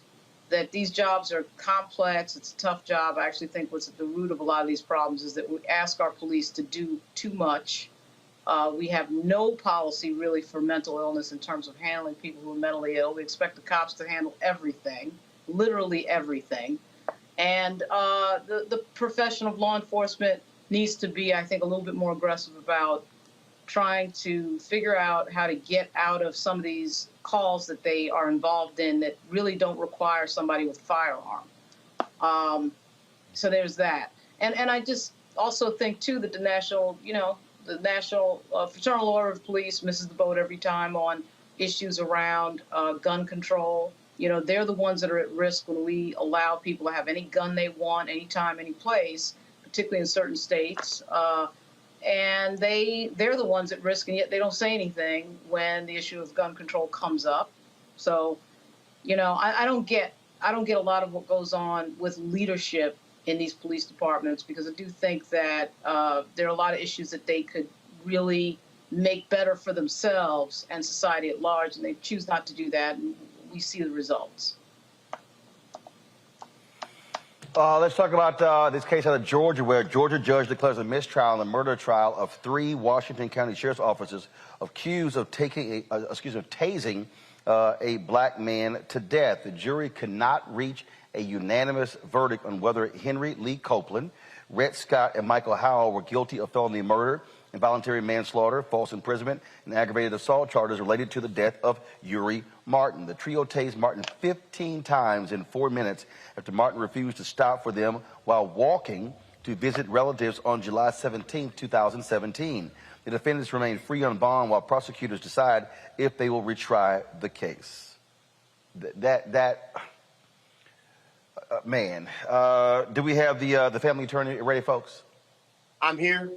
that these jobs are complex. It's a tough job. I actually think what's at the root of a lot of these problems is that we ask our police to do too much. We have no policy really for mental illness in terms of handling people who are mentally ill. We expect the cops to handle everything, literally everything. And the profession of law enforcement needs to be, I think, a little bit more aggressive about trying to figure out how to get out of some of these calls that they are involved in that really don't require somebody with a firearm. So there's that. And I just also think, too, that the National Fraternal Order of Police misses the boat every time on issues around gun control. They're the ones that are at risk when we allow people to have any gun they want, anytime, any place, particularly in certain states. And they're the ones at risk, and yet they don't say anything when the issue of gun control comes up. So, I don't get a lot of what goes on with leadership in these police departments, because I do think that there are a lot of issues that they could really make better for themselves and society at large, and they choose not to do that, and we see the results. Let's talk about this case out of Georgia, where a Georgia judge declares a mistrial in the murder trial of 3 Washington County Sheriff's officers accused of tasing a black man to death. The jury could not reach a unanimous verdict on whether Henry Lee Copeland, Rhett Scott, and Michael Howell were guilty of felony murder involuntary manslaughter, false imprisonment, and aggravated assault charges related to the death of Uri Martin. The trio tased Martin 15 times in 4 minutes after Martin refused to stop for them while walking to visit relatives on July 17, 2017. The defendants remain free on bond while prosecutors decide if they will retry the case. Man, do we have the family attorney ready, folks? I'm here.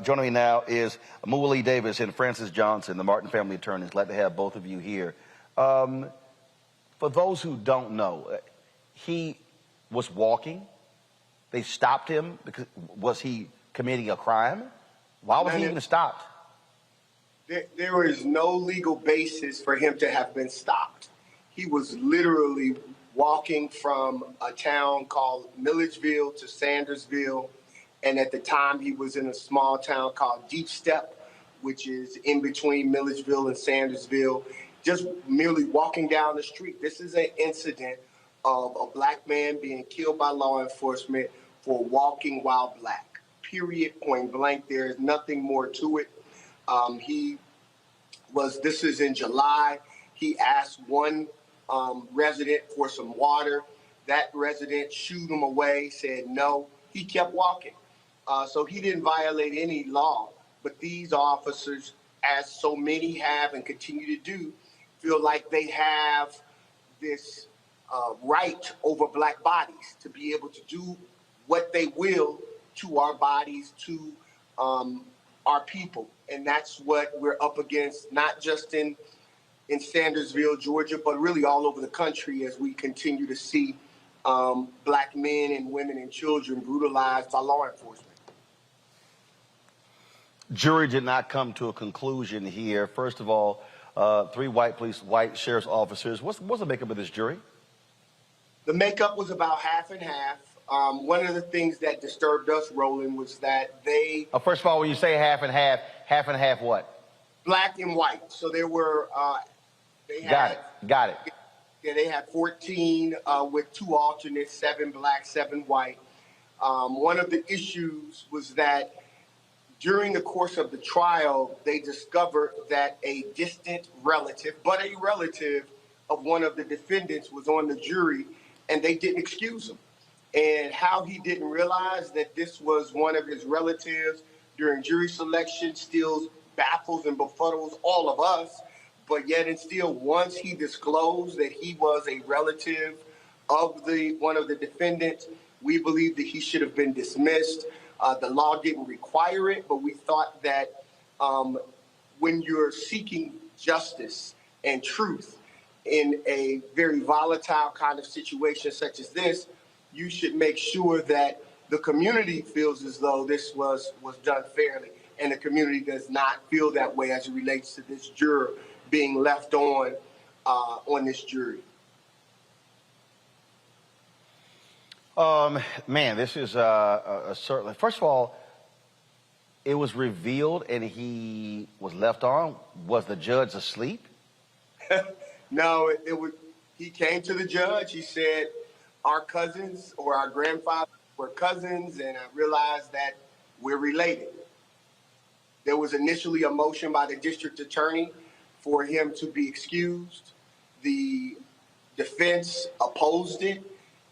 Joining me now is Moolee Davis and Francis Johnson, the Martin family attorneys. Glad to have both of you here. For those who don't know, he was walking. They stopped him because was he committing a crime? Why was he even stopped? There is no legal basis for him to have been stopped. He was literally walking from a town called Milledgeville to Sandersville. And at the time, he was in a small town called Deep Step, which is in between Milledgeville and Sandersville, just merely walking down the street. This is an incident of a black man being killed by law enforcement for walking while black. Period, point blank. There is nothing more to it. This is in July. He asked one resident for some water. That resident shooed him away, said no. He kept walking. So he didn't violate any law. But these officers, as so many have and continue to do, feel like they have this right over black bodies to be able to do what they will to our bodies, to our people. And that's what we're up against, not just in Sandersville, Georgia, but really all over the country as we continue to see black men and women and children brutalized by law enforcement. Jury did not come to a conclusion here. First of all, 3 white sheriff's officers. What's the makeup of this jury? The makeup was about half and half. One of the things that disturbed us, Roland, was that they... First of all, when you say half and half what? Black and white. So there were... Got it. Yeah, they had 14 with 2 alternates, 7 black, 7 white. One of the issues was that during the course of the trial, they discovered that a distant relative, but a relative of one of the defendants was on the jury, and they didn't excuse him. And how he didn't realize that this was one of his relatives during jury selection still baffles and befuddles all of us. But yet and still, once he disclosed that he was a relative of one of the defendants, we believe that he should have been dismissed. The law didn't require it, but we thought that when you're seeking justice and truth in a very volatile kind of situation such as this, you should make sure that the community feels as though this was done fairly, and the community does not feel that way as it relates to this juror being left on this jury. Man, this is certainly. First of all, it was revealed and he was left on. Was the judge asleep? No, he came to the judge. He said, our cousins or our grandfathers were cousins, and I realized that we're related. There was initially a motion by the district attorney for him to be excused. The defense opposed it,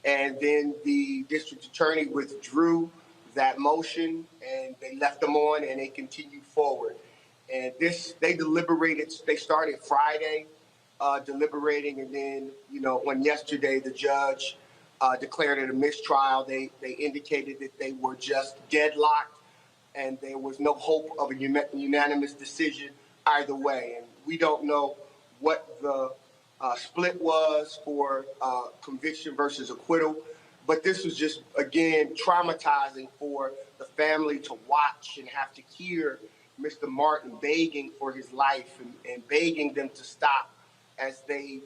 and then the district attorney withdrew that motion, and they left them on, and they continued forward. And they deliberated. They started Friday deliberating, and then, on yesterday, the judge declared it a mistrial. They indicated that they were just deadlocked, and there was no hope of a unanimous decision either way. And we don't know what the split was for conviction versus acquittal, but this was just, again, traumatizing for the family to watch and have to hear Mr. Martin begging for his life and begging them to stop as they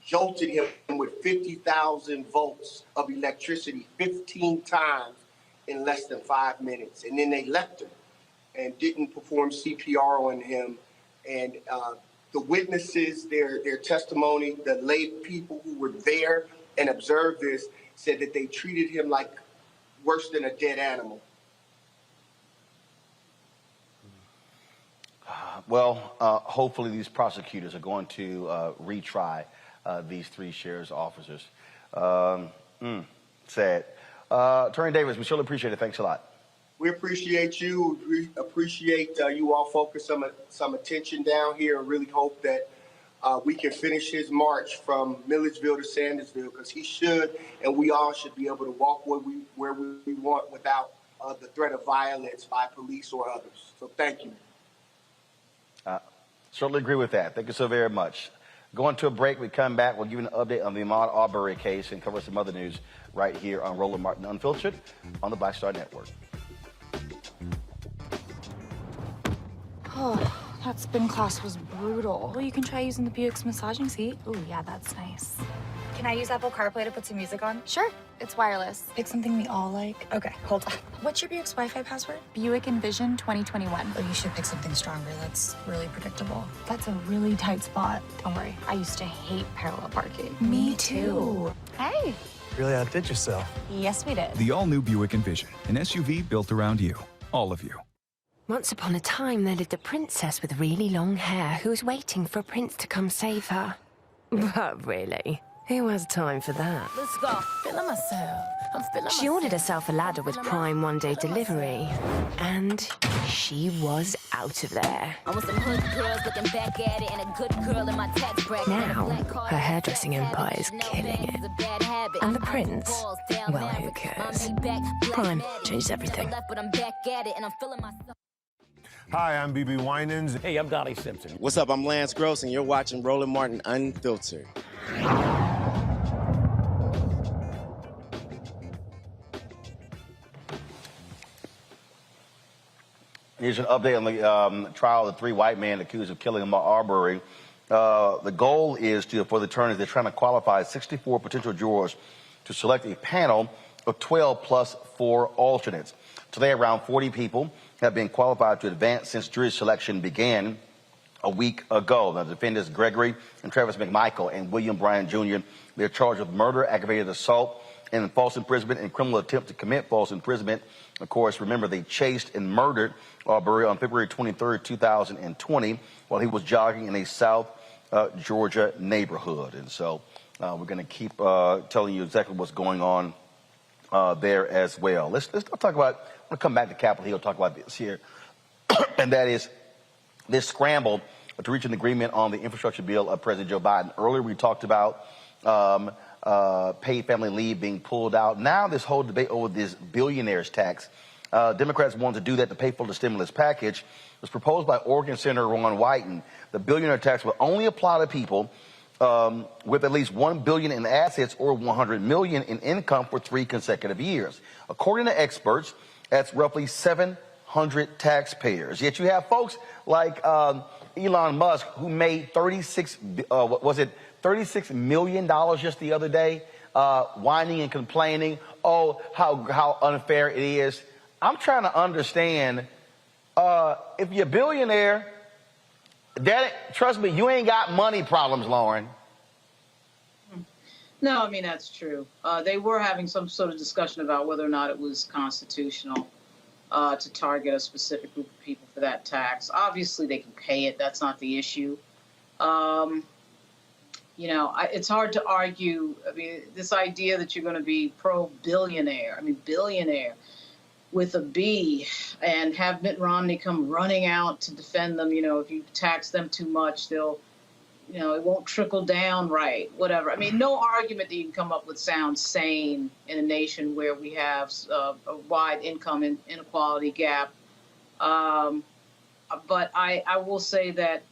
jolted him with 50,000 volts of electricity 15 times in less than 5 minutes. And then they left him and didn't perform CPR on him. And the witnesses, their testimony, the lay people who were there and observed this said that they treated him like worse than a dead animal. Well, hopefully these prosecutors are going to retry these three sheriff's officers. Sad. Attorney Davis, we surely appreciate it. Thanks a lot. We appreciate you. We appreciate you all focus some attention down here and really hope that we can finish his march from Milledgeville to Sandersville, because he should, and we all should be able to walk where we want without the threat of violence by police or others. So thank you. Certainly agree with that. Thank you so very much. Going to a break. We come back. We'll give you an update on the Ahmaud Arbery case and cover some other news right here on Roland Martin Unfiltered on the Black Star Network. Oh, that spin class was brutal. Well, you can try using the Buick's massaging seat. Ooh, yeah, that's nice. Can I use Apple CarPlay to put some music on? Sure. It's wireless. Pick something we all like. Okay, hold on. What's your Buick's Wi-Fi password? Buick Envision 2021. Oh, you should pick something stronger. That's really predictable. That's a really tight spot. Don't worry, I used to hate parallel parking. Me too. Hey. Really outdid yourself. Yes, we did. The all-new Buick Envision, an SUV built around you, all of you. Once upon a time, there lived a princess with really long hair who was waiting for a prince to come save her. But really, who has time for that? Let's go. Feeling myself. I'm feeling She ordered herself a ladder with Prime one-day delivery, and she was out of there. I'm with some hood girls looking back at it, and a good girl in my tax bracket. Now, her hairdressing empire is killing it. And the prince? Well, who cares? Prime changed everything. But I'm back at it, and I'm feeling myself. Hi, I'm BB Winans. Hey, I'm Donnie Simpson. What's up? I'm Lance Gross, and you're watching Roland Martin Unfiltered. Here's an update on the trial of the three white men accused of killing Ahmaud Arbery. The goal is for the attorneys, they're trying to qualify 64 potential jurors to select a panel of 12 plus 4 alternates. Today, around 40 people have been qualified to advance since jury selection began a week ago. The defendants, Gregory and Travis McMichael and William Bryan Jr., they're charged with murder, aggravated assault, and false imprisonment and criminal attempt to commit false imprisonment. Of course, remember, they chased and murdered Arbery on February 23rd, 2020, while he was jogging in a South Georgia neighborhood. And so we're going to keep telling you exactly what's going on there as well. Let's talk about, I want to come back to Capitol Hill, talk about this here, and that is this scramble to reach an agreement on the infrastructure bill of President Joe Biden. Earlier, we talked about paid family leave being pulled out. Now this whole debate over this billionaires tax. Democrats wanted to do that to pay for the stimulus package. It was proposed by Oregon Senator Ron Wyden. The billionaire tax will only apply to people with at least $1 billion in assets or $100 million in income for 3 consecutive years. According to experts, that's roughly 700 taxpayers. Yet you have folks like Elon Musk, who made $36 million just the other day, whining and complaining, oh, how unfair it is. I'm trying to understand, if you're a billionaire, trust me, you ain't got money problems, Lauren. No, I mean, that's true. They were having some sort of discussion about whether or not it was constitutional to target a specific group of people for that tax. Obviously, they can pay it. That's not the issue. You know, it's hard to argue. I mean, this idea that you're going to be pro-billionaire, I mean, billionaire with a B, and have Mitt Romney come running out to defend them. You know, if you tax them too much, they'll, you know, it won't trickle down right, whatever. I mean, no argument that you can come up with sounds sane in a nation where we have a wide income inequality gap. But I will say that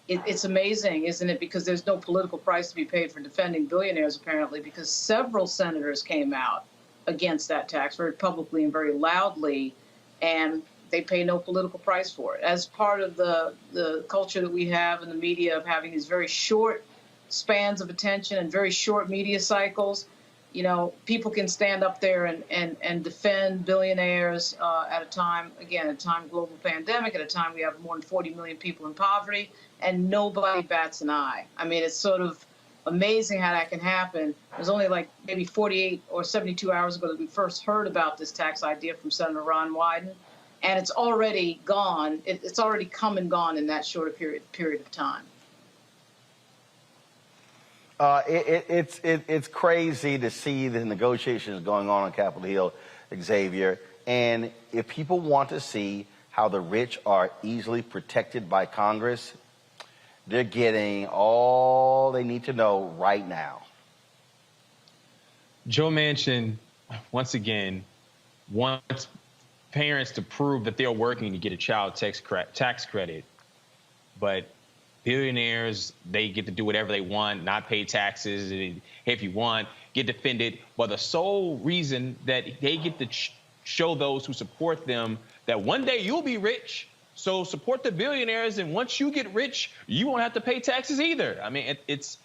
it's amazing, isn't it? Because there's no political price to be paid for defending billionaires, apparently, because several senators came out against that tax very publicly and very loudly, and they pay no political price for it. As part of the culture that we have in the media of having these very short spans of attention and very short media cycles, you know, people can stand up there and defend billionaires at a time, again, at a time of global pandemic, at a time we have more than 40 million people in poverty, and nobody bats an eye. I mean, it's sort of amazing how that can happen. It was only like maybe 48 or 72 hours ago that we first heard about this tax idea from Senator Ron Wyden. and it's already gone. It's already come and gone in that short period of time. It's crazy to see the negotiations going on Capitol Hill, Xavier. And if people want to see how the rich are easily protected by Congress, they're getting all they need to know right now. Joe Manchin, once again, wants parents to prove that they're working to get a child tax credit, but billionaires, they get to do whatever they want, not pay taxes if you want, get defended. But the sole reason that they get to show those who support them that one day you'll be rich, so support the billionaires, and once you get rich, you won't have to pay taxes either. I mean, it's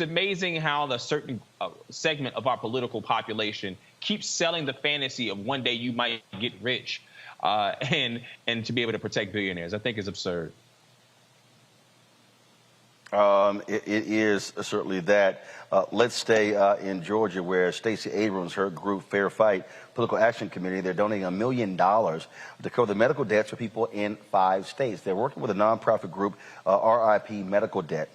amazing how the certain segment of our political population keeps selling the fantasy of one day you might get rich, and to be able to protect billionaires. I think is absurd. It is certainly that. Let's stay in Georgia, where Stacey Abrams, her group Fair Fight Political Action Committee, they're donating $1 million to cover the medical debts for people in 5 states. They're working with a nonprofit group, RIP Medical Debt,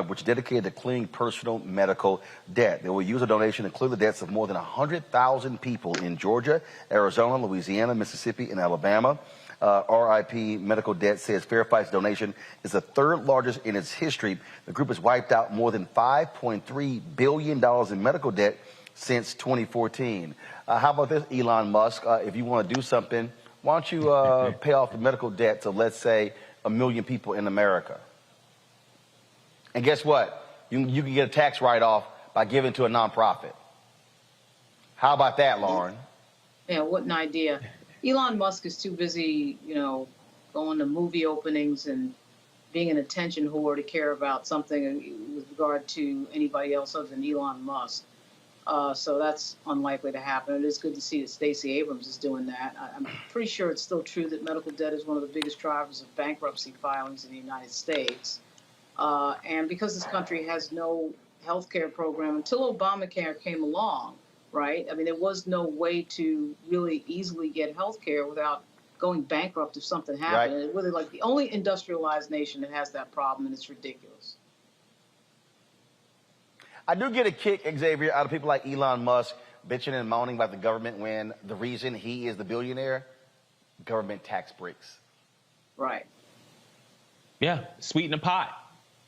which is dedicated to clearing personal medical debt. They will use a donation to clear the debts of more than 100,000 people in Georgia, Arizona, Louisiana, Mississippi, and Alabama. RIP Medical Debt says Fair Fight's donation is the 3rd largest in its history. The group has wiped out more than $5.3 billion in medical debt since 2014. How about this, Elon Musk? If you want to do something, why don't you pay off the medical debts of, let's say, 1 million people in America? And guess what? You can get a tax write-off by giving to a nonprofit. How about that, Lauren? Yeah, what an idea. Elon Musk is too busy, going to movie openings and being an attention whore to care about something with regard to anybody else other than Elon Musk. So that's unlikely to happen. It is good to see that Stacey Abrams is doing that. I'm pretty sure it's still true that medical debt is one of the biggest drivers of bankruptcy filings in the United States. And because this country has no health care program until Obamacare came along, right? I mean, there was no way to really easily get health care without going bankrupt if something happened. Right. It's really like the only industrialized nation that has that problem, and it's ridiculous. I do get a kick, Xavier, out of people like Elon Musk bitching and moaning about the government when the reason he is the billionaire, government tax breaks. Right. Yeah, sweeten the pot.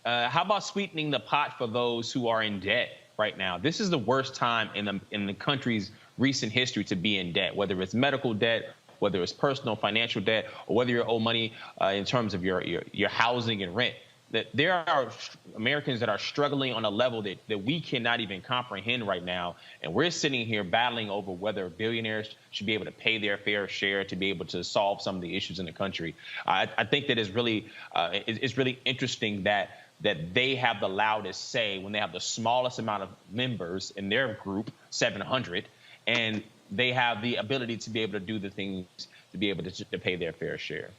How about sweetening the pot for those who are in debt right now? This is the worst time in the country's recent history to be in debt, whether it's medical debt, whether it's personal financial debt, or whether you owe money in terms of your housing and rent. That there are Americans that are struggling on a level that we cannot even comprehend right now. And we're sitting here battling over whether billionaires should be able to pay their fair share to be able to solve some of the issues in the country. I think that is really it's really interesting that they have the loudest say when they have the smallest amount of members in their group, 700, and they have the ability to be able to do the things to be able to pay their fair share.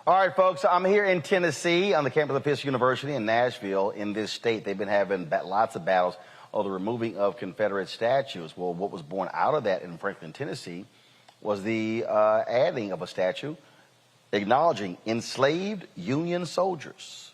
All right, folks, I'm here in Tennessee on the campus of Fisk University in Nashville. In this state, they've been having lots of battles over the removing of Confederate statues. Well, what was born out of that in Franklin, Tennessee was the adding of a statue acknowledging enslaved Union soldiers.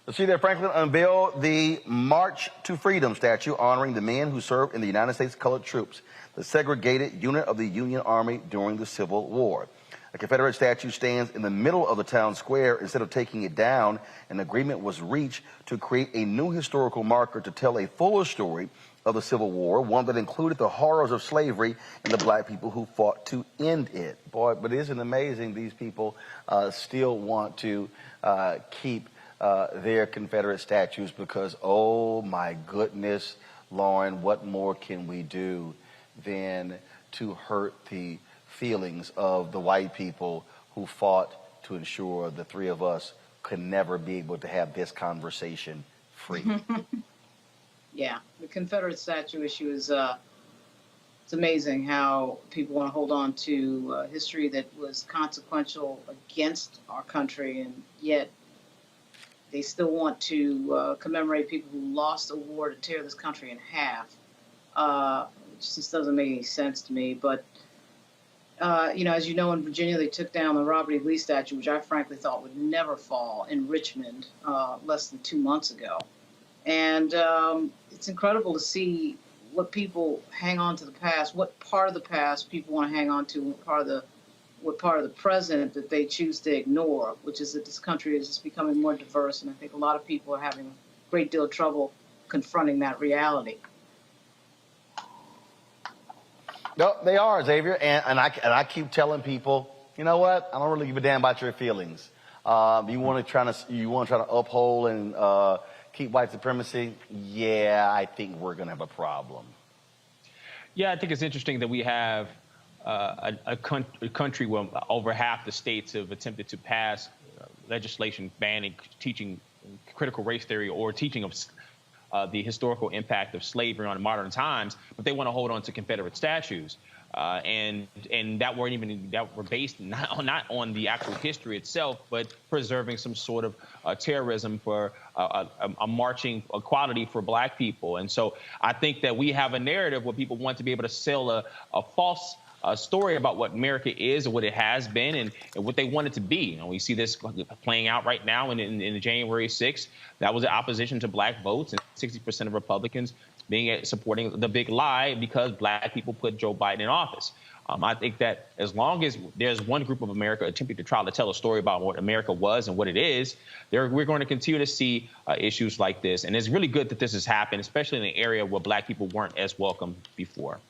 Let's see there, Franklin unveiled the March to Freedom statue honoring the men who served in the United States Colored Troops, the segregated unit of the Union Army during the Civil War. A Confederate statue stands in the middle of the town square. Instead of taking it down, an agreement was reached to create a new historical marker to tell a fuller story of the Civil War, one that included the horrors of slavery and the black people who fought to end it. Boy, but isn't it amazing these people still want to keep their Confederate statues because, oh my goodness, Lauren, what more can we do than to hurt the feelings of the white people who fought to ensure the three of us could never be able to have this conversation free? Yeah, the Confederate statue issue is, it's amazing how people want to hold on to history that was consequential against our country, and yet They still want to commemorate people who lost a war to tear this country in half. It just doesn't make any sense to me. But, as you know, in Virginia, they took down the Robert E. Lee statue, which I frankly thought would never fall, in Richmond less than 2 months ago. And it's incredible to see what people hang on to the past, what part of the past people want to hang on to, what part of the present that they choose to ignore, which is that this country is just becoming more diverse. And I think a lot of people are having a great deal of trouble confronting that reality. No, they are, Xavier, and I keep telling people, you know what? I don't really give a damn about your feelings. You want to try to uphold and keep white supremacy? Yeah, I think we're going to have a problem. Yeah, I think it's interesting that we have a country where over half the states have attempted to pass legislation banning teaching critical race theory or teaching of the historical impact of slavery on modern times, but they want to hold on to Confederate statues. And that were based not on the actual history itself, but preserving some sort of terrorism for a marching equality for black people. And so I think that we have a narrative where people want to be able to sell a false story about what America is and what it has been and what they want it to be. We see this playing out right now in January 6th. That was the opposition to black votes, and 60% of Republicans supporting the big lie because black people put Joe Biden in office. I think that as long as there's one group of America attempting to try to tell a story about what America was and what it is, we're going to continue to see issues like this. And it's really good that this has happened, especially in an area where black people weren't as welcome before.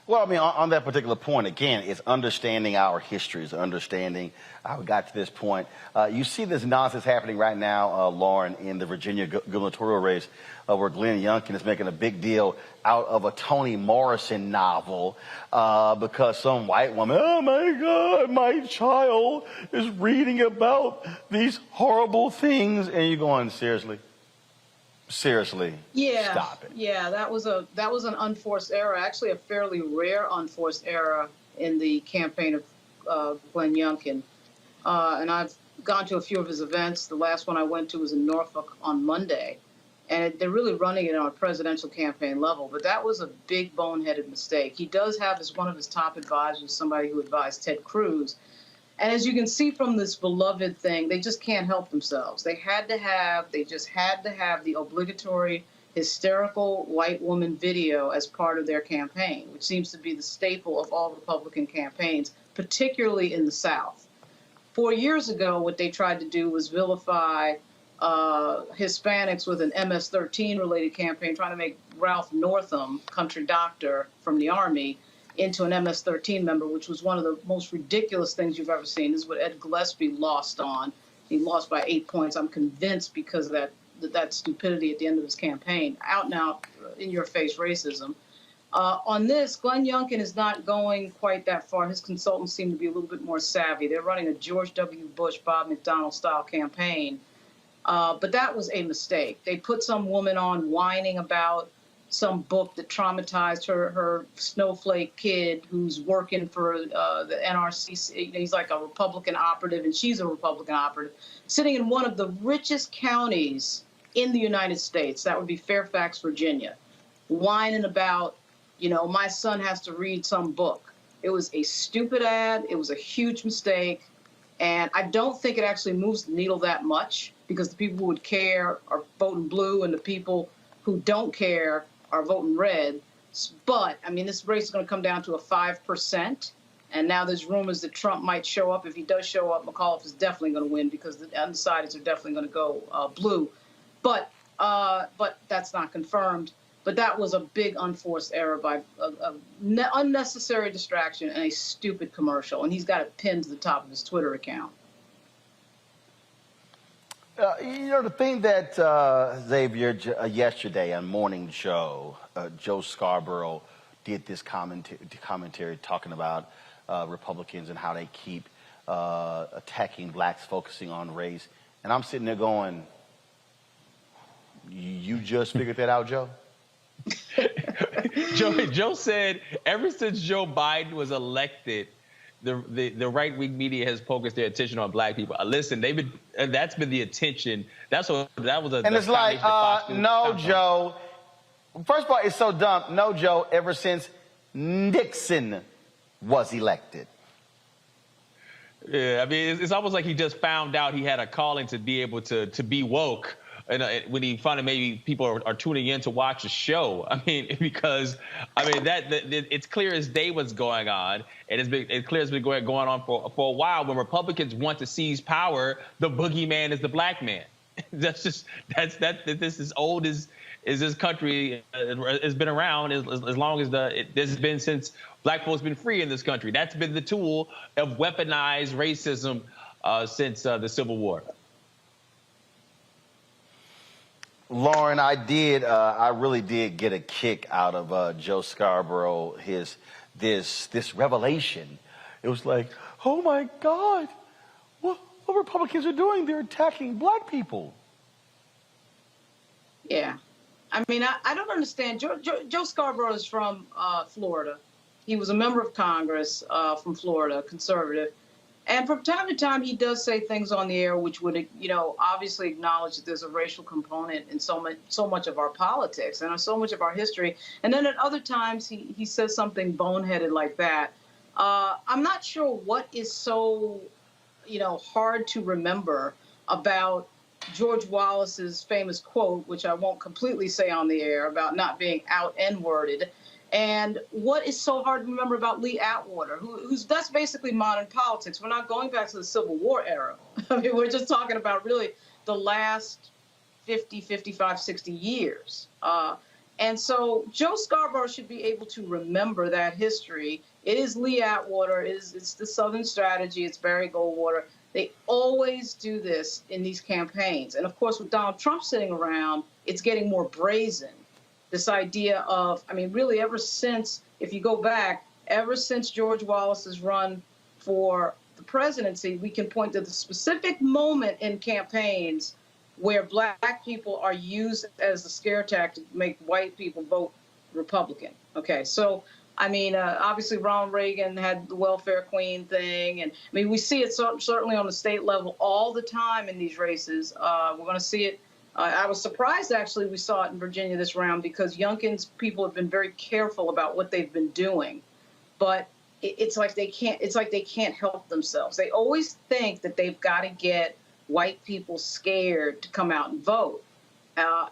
Well, I mean, on that particular point, again, it's understanding our histories, understanding how we got to this point. You see this nonsense happening right now, Lauren, in the Virginia gubernatorial race, where Glenn Youngkin is making a big deal out of a Toni Morrison novel because some white woman, oh my God, my child is reading about these horrible things. And you're going, seriously? Seriously, yeah, stop it. Yeah, that was an unforced error, actually a fairly rare unforced error in the campaign of Glenn Youngkin. And I've gone to a few of his events. The last one I went to was in Norfolk on Monday. And they're really running it on a presidential campaign level. But that was a big boneheaded mistake. He does have as one of his top advisors somebody who advised Ted Cruz. And as you can see from this beloved thing, they just can't help themselves. They just had to have the obligatory hysterical white woman video as part of their campaign, which seems to be the staple of all Republican campaigns, particularly in the South. 4 years ago, what they tried to do was vilify Hispanics with an MS-13 related campaign, trying to make Ralph Northam, country doctor from the Army, into an MS-13 member, which was one of the most ridiculous things you've ever seen. This is what Ed Gillespie lost on. He lost by 8 points, I'm convinced, because of that stupidity at the end of his campaign. Out and out, in-your-face racism. On this, Glenn Youngkin is not going quite that far. His consultants seem to be a little bit more savvy. They're running a George W. Bush, Bob McDonnell-style campaign. But that was a mistake. They put some woman on whining about some book that traumatized her snowflake kid who's working for the NRCC. He's like a Republican operative, and she's a Republican operative, sitting in one of the richest counties in the United States. That would be Fairfax, Virginia, whining about, my son has to read some book. It was a stupid ad. It was a huge mistake. And I don't think it actually moves the needle that much, because the people who would care are voting blue and the people who don't care are voting red. But, I mean, this race is going to come down to a 5%. And now there's rumors that Trump might show up. If he does show up, McAuliffe is definitely going to win, because the undecideds are definitely going to go blue. But that's not confirmed. But that was a big unforced error by unnecessary distraction and a stupid commercial. And he's got it pinned to the top of his Twitter account. The thing that Xavier yesterday on Morning Joe, Joe Scarborough did this commentary talking about Republicans and how they keep attacking blacks, focusing on race. And I'm sitting there going, you just figured that out, Joe? Joe said ever since Joe Biden was elected, the right-wing media has focused their attention on black people. Listen, that's been the attention. That was and it's like, no, Joe. First of all, it's so dumb. No, Joe, ever since Nixon was elected. Yeah, I mean, it's almost like he just found out he had a calling to be able to be woke. And when he found out maybe people are tuning in to watch a show, I mean, because I mean it's clear as day what's going on, and it's clear it's been going on for a while. When Republicans want to seize power, the boogeyman is the black man. That's this is old as this country has been around as long as this has been since black folks been free in this country. That's been the tool of weaponized racism since the Civil War. Lauren, I really did get a kick out of Joe Scarborough, this revelation. It was like, oh my God, what Republicans are doing? They're attacking black people. Yeah. I mean, I don't understand. Joe Scarborough is from Florida. He was a member of Congress from Florida, conservative. And from time to time, he does say things on the air which would, obviously acknowledge that there's a racial component in so much of our politics and so much of our history. And then at other times, he says something boneheaded like that. I'm not sure what is so, hard to remember about George Wallace's famous quote, which I won't completely say on the air, about not being out N-worded. And what is so hard to remember about Lee Atwater, who's that's basically modern politics. We're not going back to the Civil War era. I mean, we're just talking about really the last 50, 55, 60 years. And so Joe Scarborough should be able to remember that history. It is Lee Atwater. It's the Southern strategy. It's Barry Goldwater. They always do this in these campaigns. And, of course, with Donald Trump sitting around, it's getting more brazen. This idea of, I mean, really ever since, if you go back, ever since George Wallace's run for the presidency, we can point to the specific moment in campaigns where black people are used as a scare tactic to make white people vote Republican. Okay, so, I mean, obviously Ronald Reagan had the welfare queen thing. And, I mean, we see it certainly on the state level all the time in these races. We're going to see it. I was surprised, actually, we saw it in Virginia this round because Youngkin's people have been very careful about what they've been doing. But it's like they can't help themselves. They always think that they've got to get white people scared to come out and vote.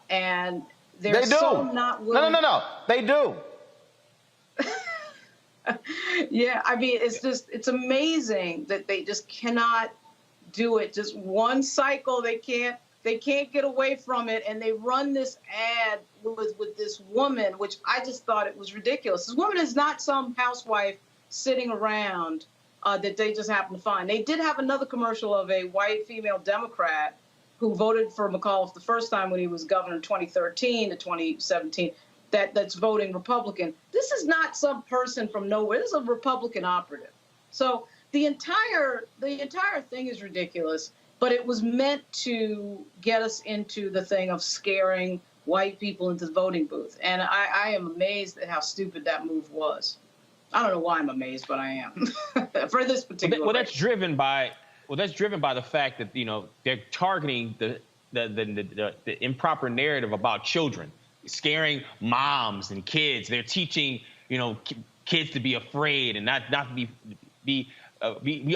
And they're so not willing. No. They do. Yeah, I mean, it's amazing that they just cannot do it. Just one cycle, they can't get away from it, and they run this ad with this woman, which I just thought it was ridiculous. This woman is not some housewife sitting around that they just happen to find. They did have another commercial of a white female Democrat who voted for McAuliffe the first time when he was governor in 2013 to 2017 that's voting Republican. This is not some person from nowhere. This is a Republican operative. So the entire thing is ridiculous. But it was meant to get us into the thing of scaring white people into the voting booth. And I am amazed at how stupid that move was. I don't know why I'm amazed, but I am for this particular. Well, that's driven by the fact that they're targeting the improper narrative about children, scaring moms and kids. They're teaching kids to be afraid and not to be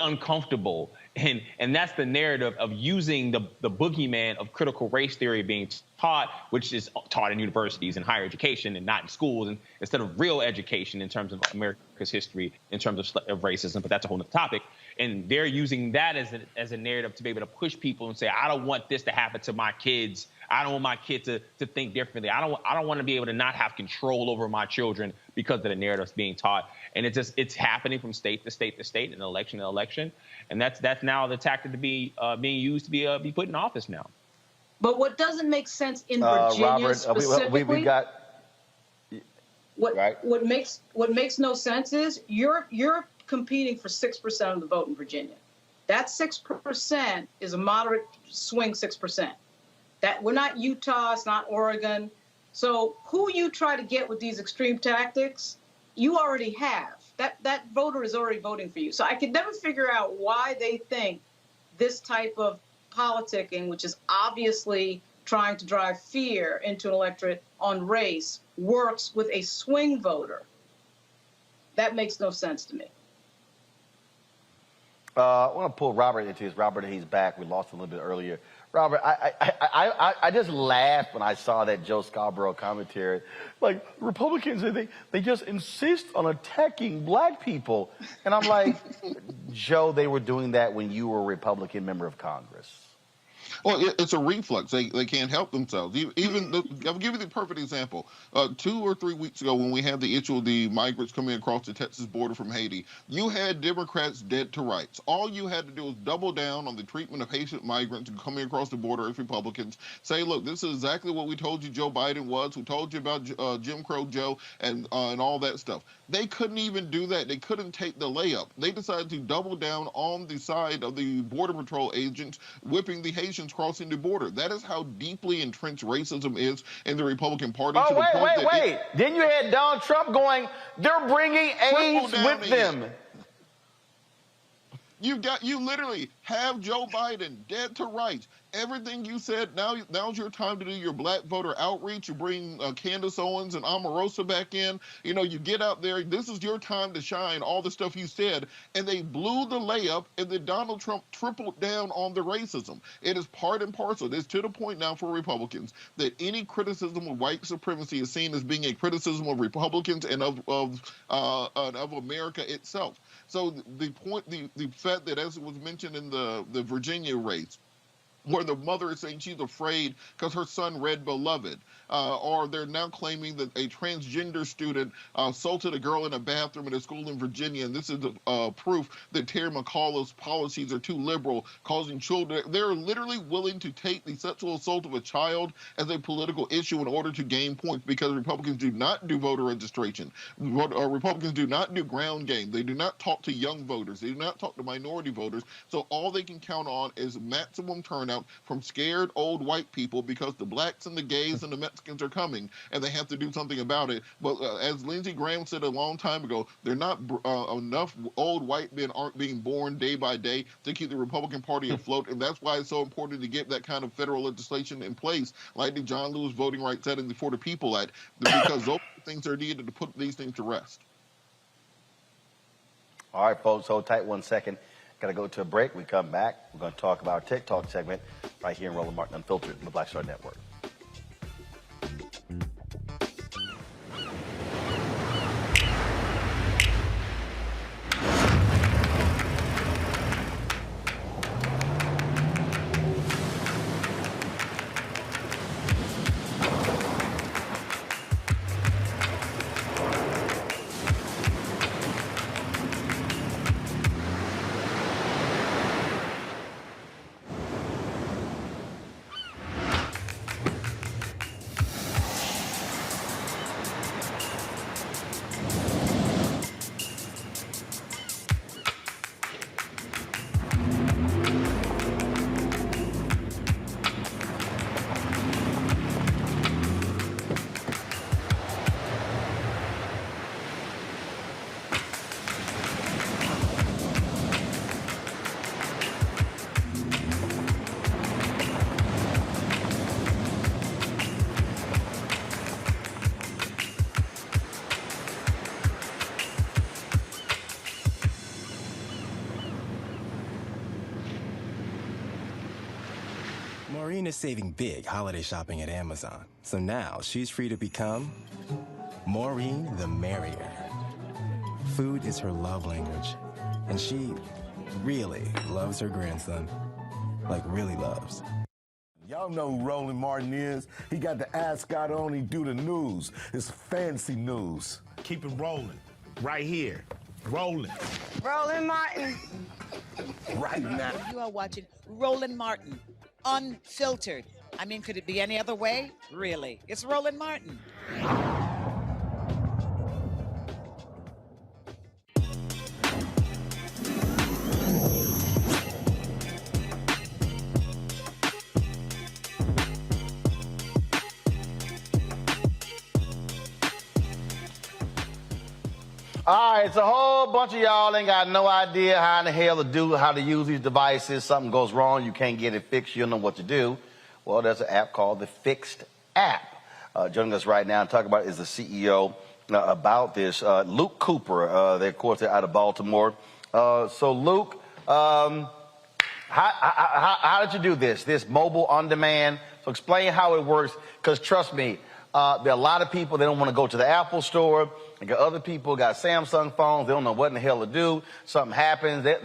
uncomfortable. And that's the narrative of using the boogeyman of critical race theory being taught, which is taught in universities and higher education and not in schools, and instead of real education in terms of America's history, in terms of racism. But that's a whole other topic. And they're using that as a narrative to be able to push people and say, I don't want this to happen to my kids. I don't want my kid to think differently. I don't want to be able to not have control over my children because of the narratives being taught. And it's happening from state to state to state and election to election. And that's now the tactic to be being used to be put in office now. But what doesn't make sense in Virginia Robert, specifically, we got what makes no sense is you're competing for 6% of the vote in Virginia. That 6% is a moderate swing 6%. That we're not Utah, it's not Oregon. So who you try to get with these extreme tactics you already have. That voter is already voting for you. So I could never figure out why they think this type of politicking, which is obviously trying to drive fear into an electorate on race, works with a swing voter. That makes no sense to me. I want to pull Robert into this. Robert, he's back. We lost him a little bit earlier. Robert, I just laughed when I saw that Joe Scarborough commentary. Like, Republicans, they just insist on attacking black people. And I'm like, Joe, they were doing that when you were a Republican member of Congress. Well, it's a reflex. They can't help themselves. I'll give you the perfect example. 2 or 3 weeks ago, when we had the issue of the migrants coming across the Texas border from Haiti, you had Democrats dead to rights. All you had to do was double down on the treatment of Haitian migrants coming across the border as Republicans. Say, look, this is exactly what we told you Joe Biden was. We told you about Jim Crow Joe and all that stuff. They couldn't even do that. They couldn't take the layup. They decided to double down on the side of the Border Patrol agents whipping the Haitians crossing the border. That is how deeply entrenched racism is in the Republican Party. Oh, wait. Then you had Donald Trump going, they're bringing AIDS with them. You literally have Joe Biden dead to rights. Everything you said, now's your time to do your black voter outreach. You bring Candace Owens and Omarosa back in. You know, you get out there. This is your time to shine, all the stuff you said. And they blew the layup, and then Donald Trump tripled down on the racism. It is part and parcel. It's to the point now for Republicans that any criticism of white supremacy is seen as being a criticism of Republicans and of America itself. So the fact that, as it was mentioned in the Virginia race, where the mother is saying she's afraid because her son read Beloved, or they're now claiming that a transgender student assaulted a girl in a bathroom at a school in Virginia, and this is proof that Terry McAuliffe's policies are too liberal, causing children. They're literally willing to take the sexual assault of a child as a political issue in order to gain points, because Republicans do not do voter registration. Republicans do not do ground game. They do not talk to young voters. They do not talk to minority voters. So all they can count on is maximum turnout from scared old white people, because the blacks and the gays and the Mexicans are coming, and they have to do something about it. But as Lindsey Graham said a long time ago, they're not enough old white men aren't being born day by day to keep the Republican Party afloat, and that's why it's so important to get that kind of federal legislation in place, like the John Lewis Voting Rights Act and the For the People Act, because those things are needed to put these things to rest. All right, folks, hold tight 1 second. Got to go to a break. We come back. We're going to talk about our TikTok segment right here in Roland Martin Unfiltered on the Black Star Network. Maureen is saving big holiday shopping at Amazon. So now she's free to become Maureen the Merrier. Food is her love language, and she really loves her grandson. Like, really loves. Y'all know who Roland Martin is. He got the ascot on, he do the news. It's fancy news. Keep it rolling. Right here. Rolling. Roland Martin. Right now. You are watching Roland Martin Unfiltered. I mean, could it be any other way? Really? It's Roland Martin. All right, it's a whole bunch of y'all ain't got no idea how in the hell how to use these devices. Something goes wrong, you can't get it fixed, you don't know what to do. Well, there's an app called the Fixed app. Joining us right now and talk about it is the CEO about this, Luke Cooper. They're, of course, they're out of Baltimore. So, Luke, how did you do this mobile on demand? So explain how it works, because trust me, there are a lot of people, they don't want to go to the Apple store. And got other people got Samsung phones. They don't know what in the hell to do. Something happens. They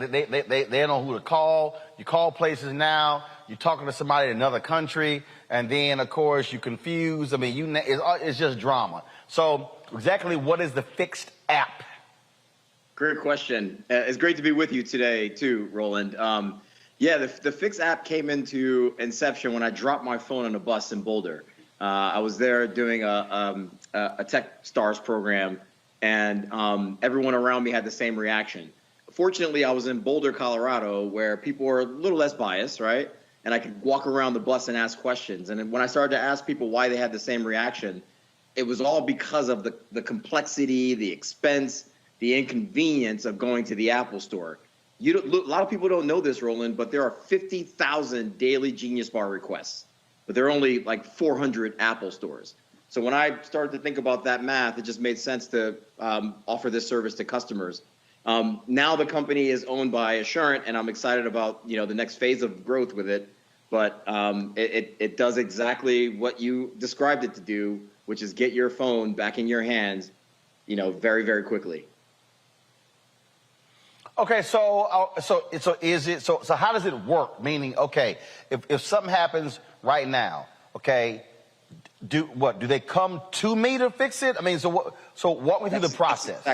don't know who to call. You call places now. You're talking to somebody in another country. And then, of course, you're confused. I mean, it's just drama. So exactly what is the Fixed app? Great question. It's great to be with you today, too, Roland. Yeah, the Fixed app came into inception when I dropped my phone on a bus in Boulder. I was there doing a Tech Stars program, and everyone around me had the same reaction. Fortunately, I was in Boulder, Colorado, where people were a little less biased, right? And I could walk around the bus and ask questions. And when I started to ask people why they had the same reaction, it was all because of the complexity, the expense, the inconvenience of going to the Apple store. A lot of people don't know this, Roland, but there are 50,000 daily Genius Bar requests. But there are only like 400 Apple stores. So when I started to think about that math, it just made sense to offer this service to customers. Now the company is owned by Assurant, and I'm excited about the next phase of growth with it. But it does exactly what you described it to do, which is get your phone back in your hands, very, very quickly. Okay, so how does it work? Meaning, okay, if something happens right now, okay, do they come to me to fix it? I mean, so walk me through the process.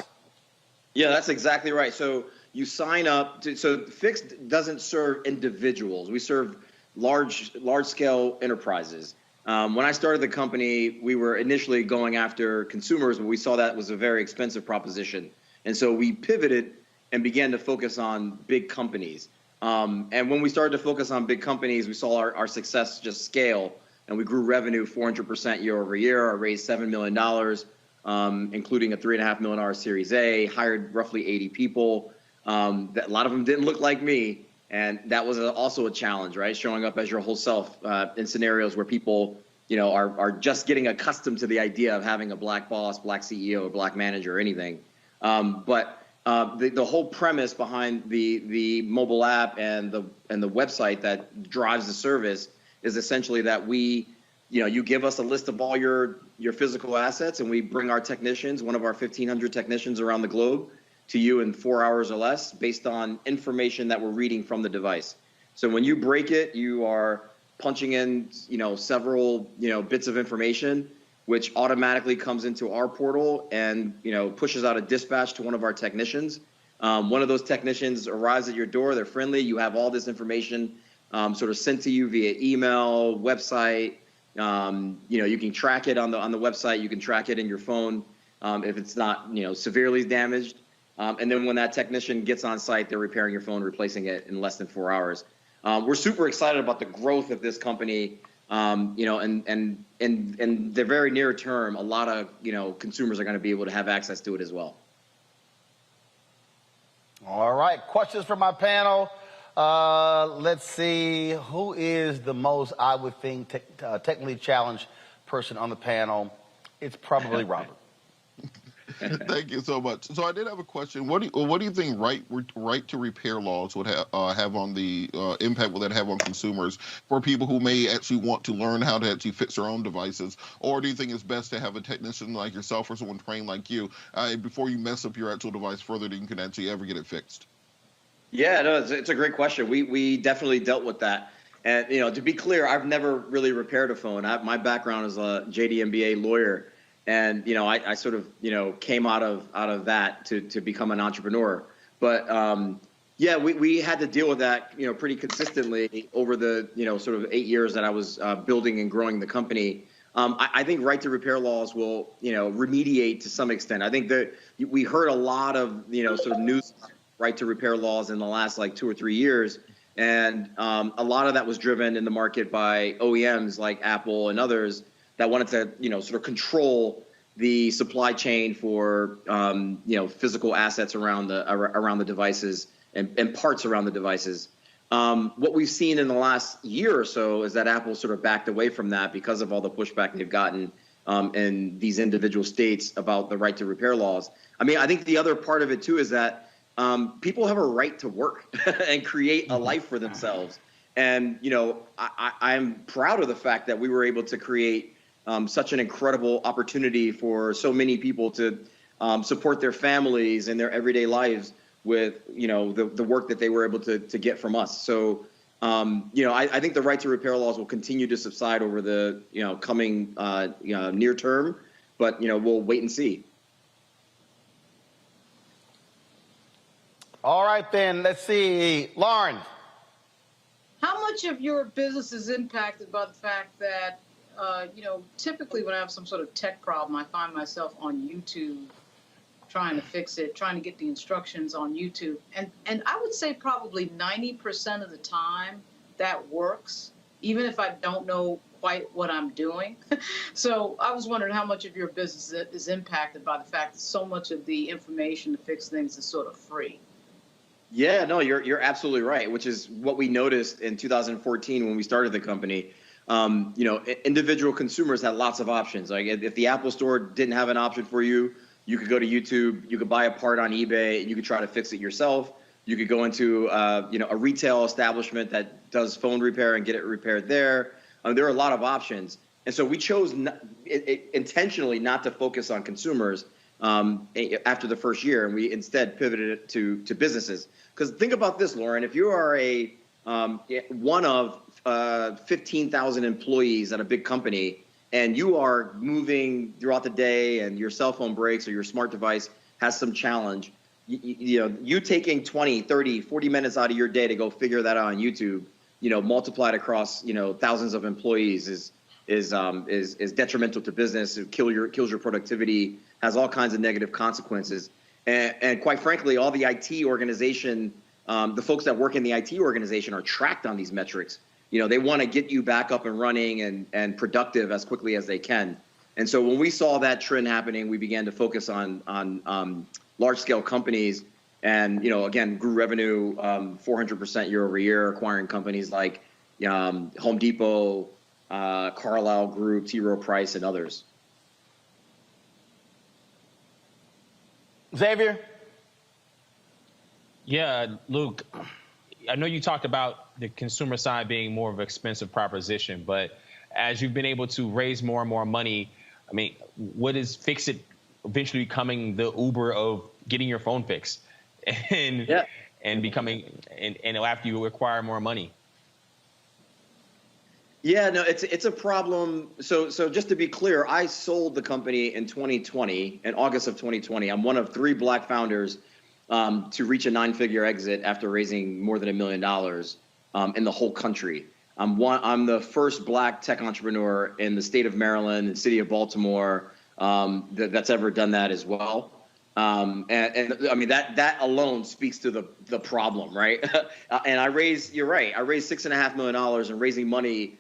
Yeah, that's exactly right. So you sign up so Fixed doesn't serve individuals. We serve large scale enterprises. When I started the company, we were initially going after consumers, but we saw that was a very expensive proposition. And so we pivoted and began to focus on big companies. And when we started to focus on big companies, we saw our success just scale, and we grew revenue 400% year over year. I raised $7 million, including a $3.5 million Series A, hired roughly 80 people. A lot of them didn't look like me, and that was also a challenge, right? Showing up as your whole self in scenarios where people are just getting accustomed to the idea of having a black boss, black CEO, black manager, or anything. But the whole premise behind the mobile app and the website that drives the service is essentially that you give us a list of all your physical assets, and we bring our technicians, one of our 1,500 technicians around the globe, to you in 4 hours or less based on information that we're reading from the device. So when you break it, you are punching in several bits of information, which automatically comes into our portal and pushes out a dispatch to one of our technicians. One of those technicians arrives at your door. They're friendly. You have all this information sort of sent to you via email, website. You can track it on the website. You can track it in your phone if it's not severely damaged. And then when that technician gets on site, they're repairing your phone, replacing it in less than 4 hours. We're super excited about the growth of this company. And in the very near term, a lot of consumers are going to be able to have access to it as well. All right, questions from my panel. Let's see, who is the most, I would think, technically challenged person on the panel? It's probably Robert. Thank you so much. So I did have a question. What do you think right to repair laws would have on the impact will that have on consumers for people who may actually want to learn how to actually fix their own devices? Or do you think it's best to have a technician like yourself or someone trained like you before you mess up your actual device further than you can actually ever get it fixed? Yeah, no, it's a great question. We definitely dealt with that. And to be clear, I've never really repaired a phone. My background is a JD MBA lawyer. And I sort of came out of that to become an entrepreneur. But yeah, we had to deal with that pretty consistently over the sort of 8 years that I was building and growing the company. I think right to repair laws will remediate to some extent. I think that we heard a lot of sort of news right to repair laws in the last like 2 or 3 years, and a lot of that was driven in the market by OEMs like Apple and others that wanted to, sort of control the supply chain for physical assets around the devices and parts around the devices. What we've seen in the last year or so is that Apple sort of backed away from that because of all the pushback they've gotten in these individual states about the right to repair laws. I mean, I think the other part of it too is that people have a right to work and create a life for themselves. And, I'm proud of the fact that we were able to create such an incredible opportunity for so many people to support their families and their everyday lives with, the work that they were able to get from us. So, I think the right to repair laws will continue to subside over the, coming near term, but, we'll wait and see. All right, then, let's see. Lauren. How much of your business is impacted by the fact that, typically when I have some sort of tech problem, I find myself on YouTube trying to fix it, trying to get the instructions on YouTube. And I would say probably 90% of the time that works, even if I don't know quite what I'm doing. So I was wondering how much of your business is impacted by the fact that so much of the information to fix things is sort of free. Yeah, no, you're absolutely right, which is what we noticed in 2014 when we started the company. Individual consumers had lots of options. Like if the Apple Store didn't have an option for you, you could go to YouTube, you could buy a part on eBay, and you could try to fix it yourself. You could go into a retail establishment that does phone repair and get it repaired there. There are a lot of options. And so we chose intentionally not to focus on consumers after the first year, and we instead pivoted it to businesses. Because think about this, Lauren, if you are one of 15,000 employees at a big company, and you are moving throughout the day and your cell phone breaks or your smart device has some challenge, you taking 20, 30, 40 minutes out of your day to go figure that out on YouTube, multiplied across, thousands of employees is detrimental to business. It kills your productivity, has all kinds of negative consequences. And quite frankly, all the IT organization, the folks that work in the IT organization are tracked on these metrics. They want to get you back up and running and productive as quickly as they can. And so when we saw that trend happening, we began to focus on large scale companies and, again, grew revenue 400% year over year, acquiring companies like Home Depot, Carlisle Group, T. Rowe Price, and others. Xavier? Yeah, Luke, I know you talked about the consumer side being more of an expensive proposition, but as you've been able to raise more and more money, I mean, what is Fix It eventually becoming the Uber of getting your phone fixed and becoming, and after you acquire more money? Yeah, no, it's a problem. So just to be clear, I sold the company in 2020, in August of 2020. I'm one of 3 Black founders to reach a 9-figure exit after raising more than $1 million in the whole country. I'm the first Black tech entrepreneur in the state of Maryland and city of Baltimore that's ever done that as well. And I mean, that alone speaks to the problem, right? And you're right, I raised $6.5 million, and raising money,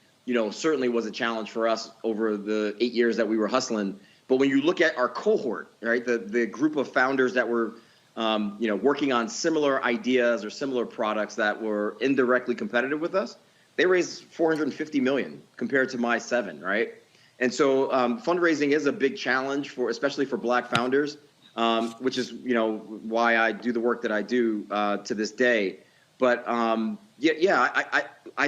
certainly was a challenge for us over the 8 years that we were hustling. But when you look at our cohort, right, the group of founders that were, working on similar ideas or similar products that were indirectly competitive with us, they raised $450 million compared to my 7, right? And so fundraising is a big challenge especially for Black founders, which is, why I do the work that I do to this day. But I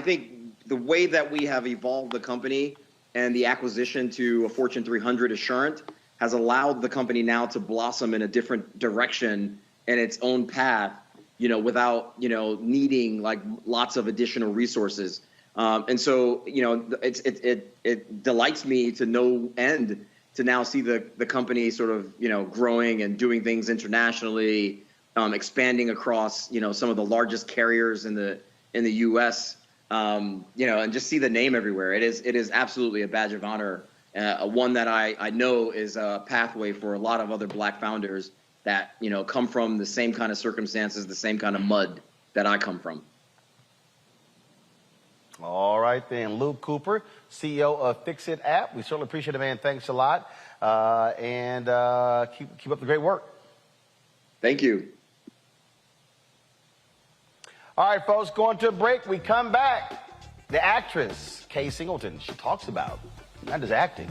think the way that we have evolved the company and the acquisition to a Fortune 300 Assurant has allowed the company now to blossom in a different direction and its own path, without, needing like lots of additional resources. And so, it delights me to no end to now see the company sort of, growing and doing things internationally, expanding across, some of the largest carriers in the U.S., and just see the name everywhere. It is absolutely a badge of honor, one that I know is a pathway for a lot of other Black founders that, come from the same kind of circumstances, the same kind of mud that I come from. All right, then. Luke Cooper, CEO of Fix It app. We certainly appreciate it, man. Thanks a lot. And keep up the great work. Thank you. All right, folks, going to a break. We come back. The actress, Kay Singleton, she talks about, not just acting,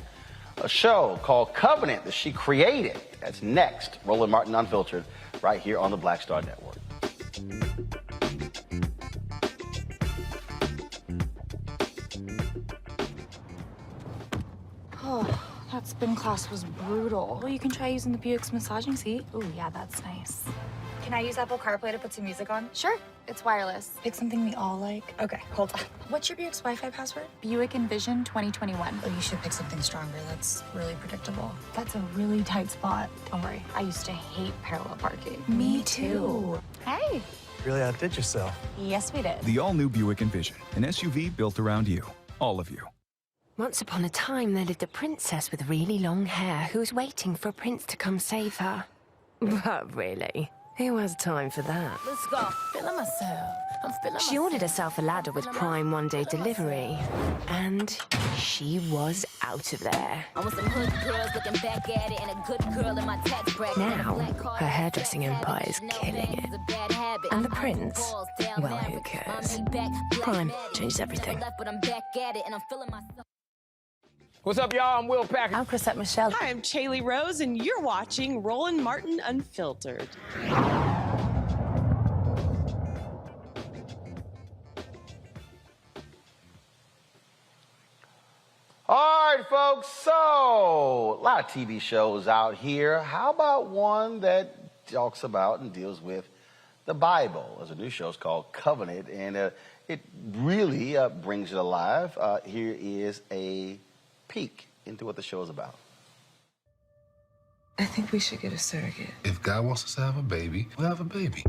a show called Covenant that she created. That's next. Roland Martin Unfiltered, right here on the Black Star Network. Oh, that spin class was brutal. Well, you can try using the Buick's massaging seat. Ooh, yeah, that's nice. Can I use Apple CarPlay to put some music on? Sure, it's wireless. Pick something we all like. Okay, hold on. What's your Buick's Wi-Fi password? Buick Envision 2021. Oh, you should pick something stronger. That's really predictable. That's a really tight spot. Don't worry, I used to hate parallel parking. Me too. Hey. Really outdid yourself. Yes, we did. The all-new Buick Envision, an SUV built around you, all of you. Once upon a time, there lived a princess with really long hair who was waiting for a prince to come save her. But really, who has time for that? Let's go. Feeling myself. I'm feeling She ordered herself a ladder with Prime one-day delivery, and she was out of there. I want some hood girls looking back at it and a good girl in my tax bracket. Now, her hairdressing empire is killing it. And the prince, well, who cares? Prime changes everything. What's up, y'all? I'm Will Packer. I'm Chrisette Michelle. Hi, I'm Chaley Rose, and you're watching Roland Martin Unfiltered. All right, folks, so a lot of TV shows out here. How about one that talks about and deals with the Bible? There's a new show called Covenant, and it really brings it alive. Here is a peek into what the show is about. I think we should get a surrogate. If God wants us to have a baby, we'll have a baby.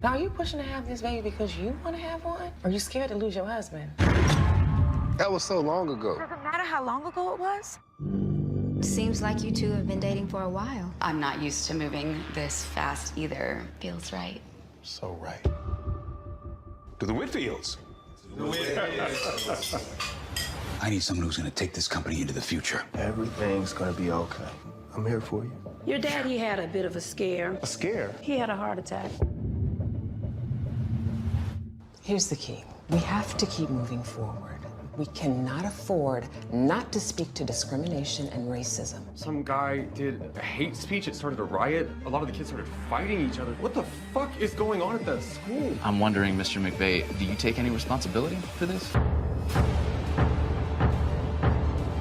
Now, are you pushing to have this baby because you want to have one? Or are you scared to lose your husband? That was so long ago. Does it matter how long ago it was? Seems like you two have been dating for a while. I'm not used to moving this fast either. Feels right. So right. To the Whitfields. I need someone who's going to take this company into the future. Everything's going to be okay. I'm here for you. Your daddy had a bit of a scare. A scare? He had a heart attack. Here's the key. We have to keep moving forward. We cannot afford not to speak to discrimination and racism. Some guy did a hate speech. It started a riot. A lot of the kids started fighting each other. What the fuck is going on at that school? I'm wondering, Mr. McVeigh, do you take any responsibility for this?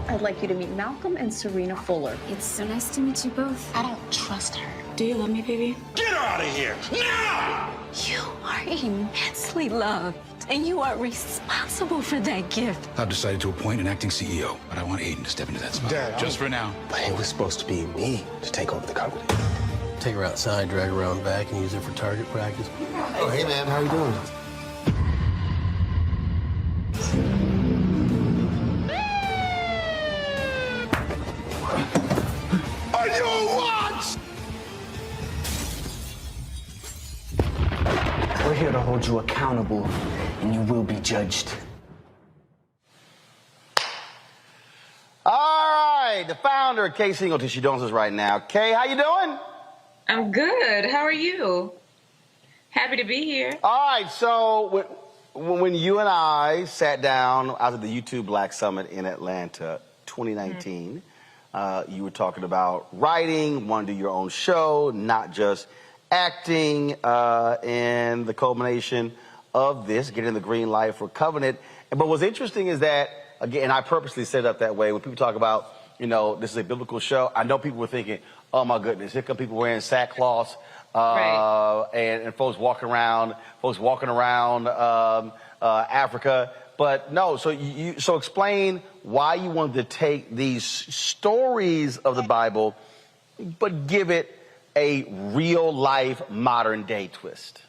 I'd like you to meet Malcolm and Serena Fuller. It's so nice to meet you both. I don't trust her. Do you love me, baby? Get her out of here, now! You are immensely loved, and you are responsible for that gift. I've decided to appoint an acting CEO, but I want Aiden to step into that spot. Dad, just for now. But it was supposed to be me to take over the company. Take her outside, drag her around back, and use her for target practice. Oh, hey, man, how you doing? Are you what? We're here to hold you accountable, and you will be judged. All right, the founder, Kay Singleton, she joins us right now. Kay, how you doing? I'm good. How are you? Happy to be here. All right, so when you and I sat down out at the YouTube Black Summit in Atlanta, 2019, you were talking about writing, want to do your own show, not just acting, and the culmination of this, getting the green light for Covenant. But what's interesting is that, again, I purposely set it up that way. When people talk about, you know, this is a biblical show, I know people were thinking, oh my goodness, here come people wearing sackcloth, Right. and folks walking around Africa. But no, so explain why you wanted to take these stories of the Bible, but give it a real life modern day twist.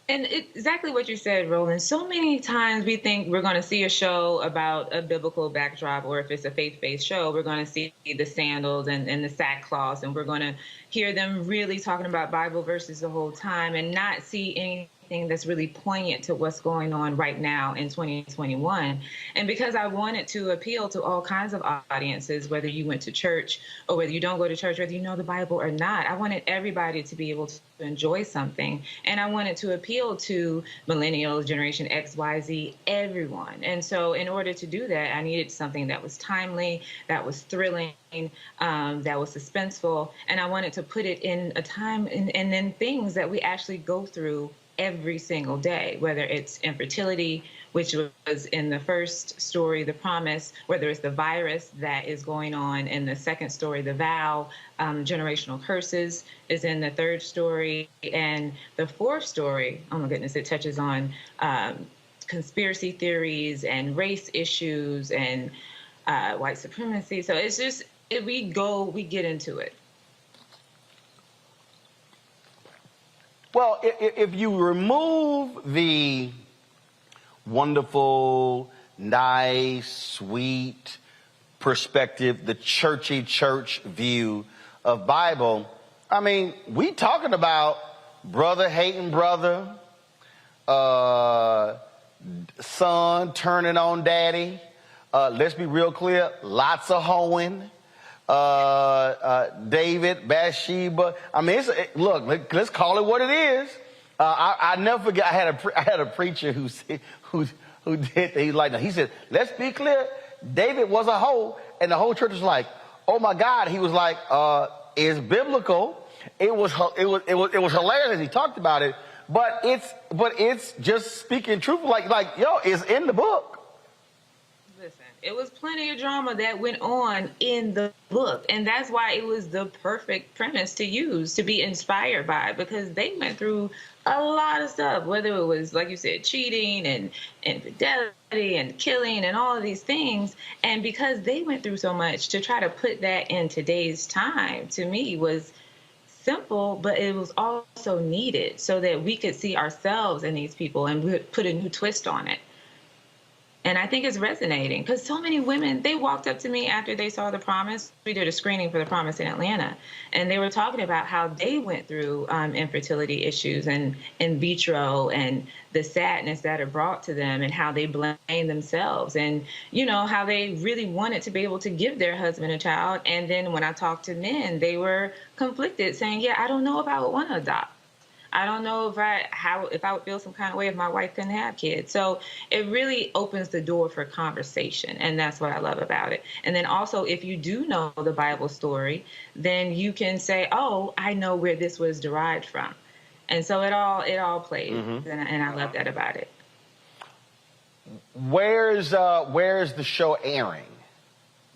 And exactly what you said, Roland. So many times we think we're going to see a show about a biblical backdrop, or if it's a faith-based show, we're going to see the sandals and the sackcloth, and we're going to hear them really talking about Bible verses the whole time and not see that's really poignant to what's going on right now in 2021. And because I wanted to appeal to all kinds of audiences, whether you went to church or whether you don't go to church, whether you know the Bible or not, I wanted everybody to be able to enjoy something. And I wanted to appeal to millennials, Generation X, Y, Z, everyone. And so in order to do that, I needed something that was timely, that was thrilling, that was suspenseful. And I wanted to put it in a time and in things that we actually go through every single day, whether it's infertility, which was in the first story, The Promise, whether it's the virus that is going on in the second story, The Vow, generational curses is in the third story, and the fourth story, oh my goodness, it touches on conspiracy theories and race issues and white supremacy. So it's just, we get into it. Well, if you remove the wonderful, nice, sweet perspective, the churchy church view of Bible, I mean, we talking about brother hating brother, son turning on daddy. Let's be real clear, lots of hoeing. David, Bathsheba. I mean, look, let's call it what it is. I never forget. I had a preacher who did. He said, "Let's be clear. David was a hoe," and the whole church was like, "Oh my God." He was like, "It's biblical." It was hilarious as he talked about it, but it's just speaking truth. Like yo, it's in the book. It was plenty of drama that went on in the book. And that's why it was the perfect premise to use, to be inspired by, because they went through a lot of stuff, whether it was, like you said, cheating and infidelity and killing and all of these things. And because they went through so much, to try to put that in today's time, to me, was simple, but it was also needed so that we could see ourselves in these people and put a new twist on it. And I think it's resonating because so many women, they walked up to me after they saw The Promise. We did a screening for The Promise in Atlanta, and they were talking about how they went through infertility issues and in vitro and the sadness that it brought to them and how they blame themselves and, you know, how they really wanted to be able to give their husband a child. And then when I talked to men, they were conflicted saying, yeah, I don't know if I would want to adopt. I don't know if I would feel some kind of way if my wife couldn't have kids. So it really opens the door for conversation, and that's what I love about it. And then also, if you do know the Bible story, then you can say, "Oh, I know where this was derived from," and so it all plays, and I love that about it. Where's the show airing?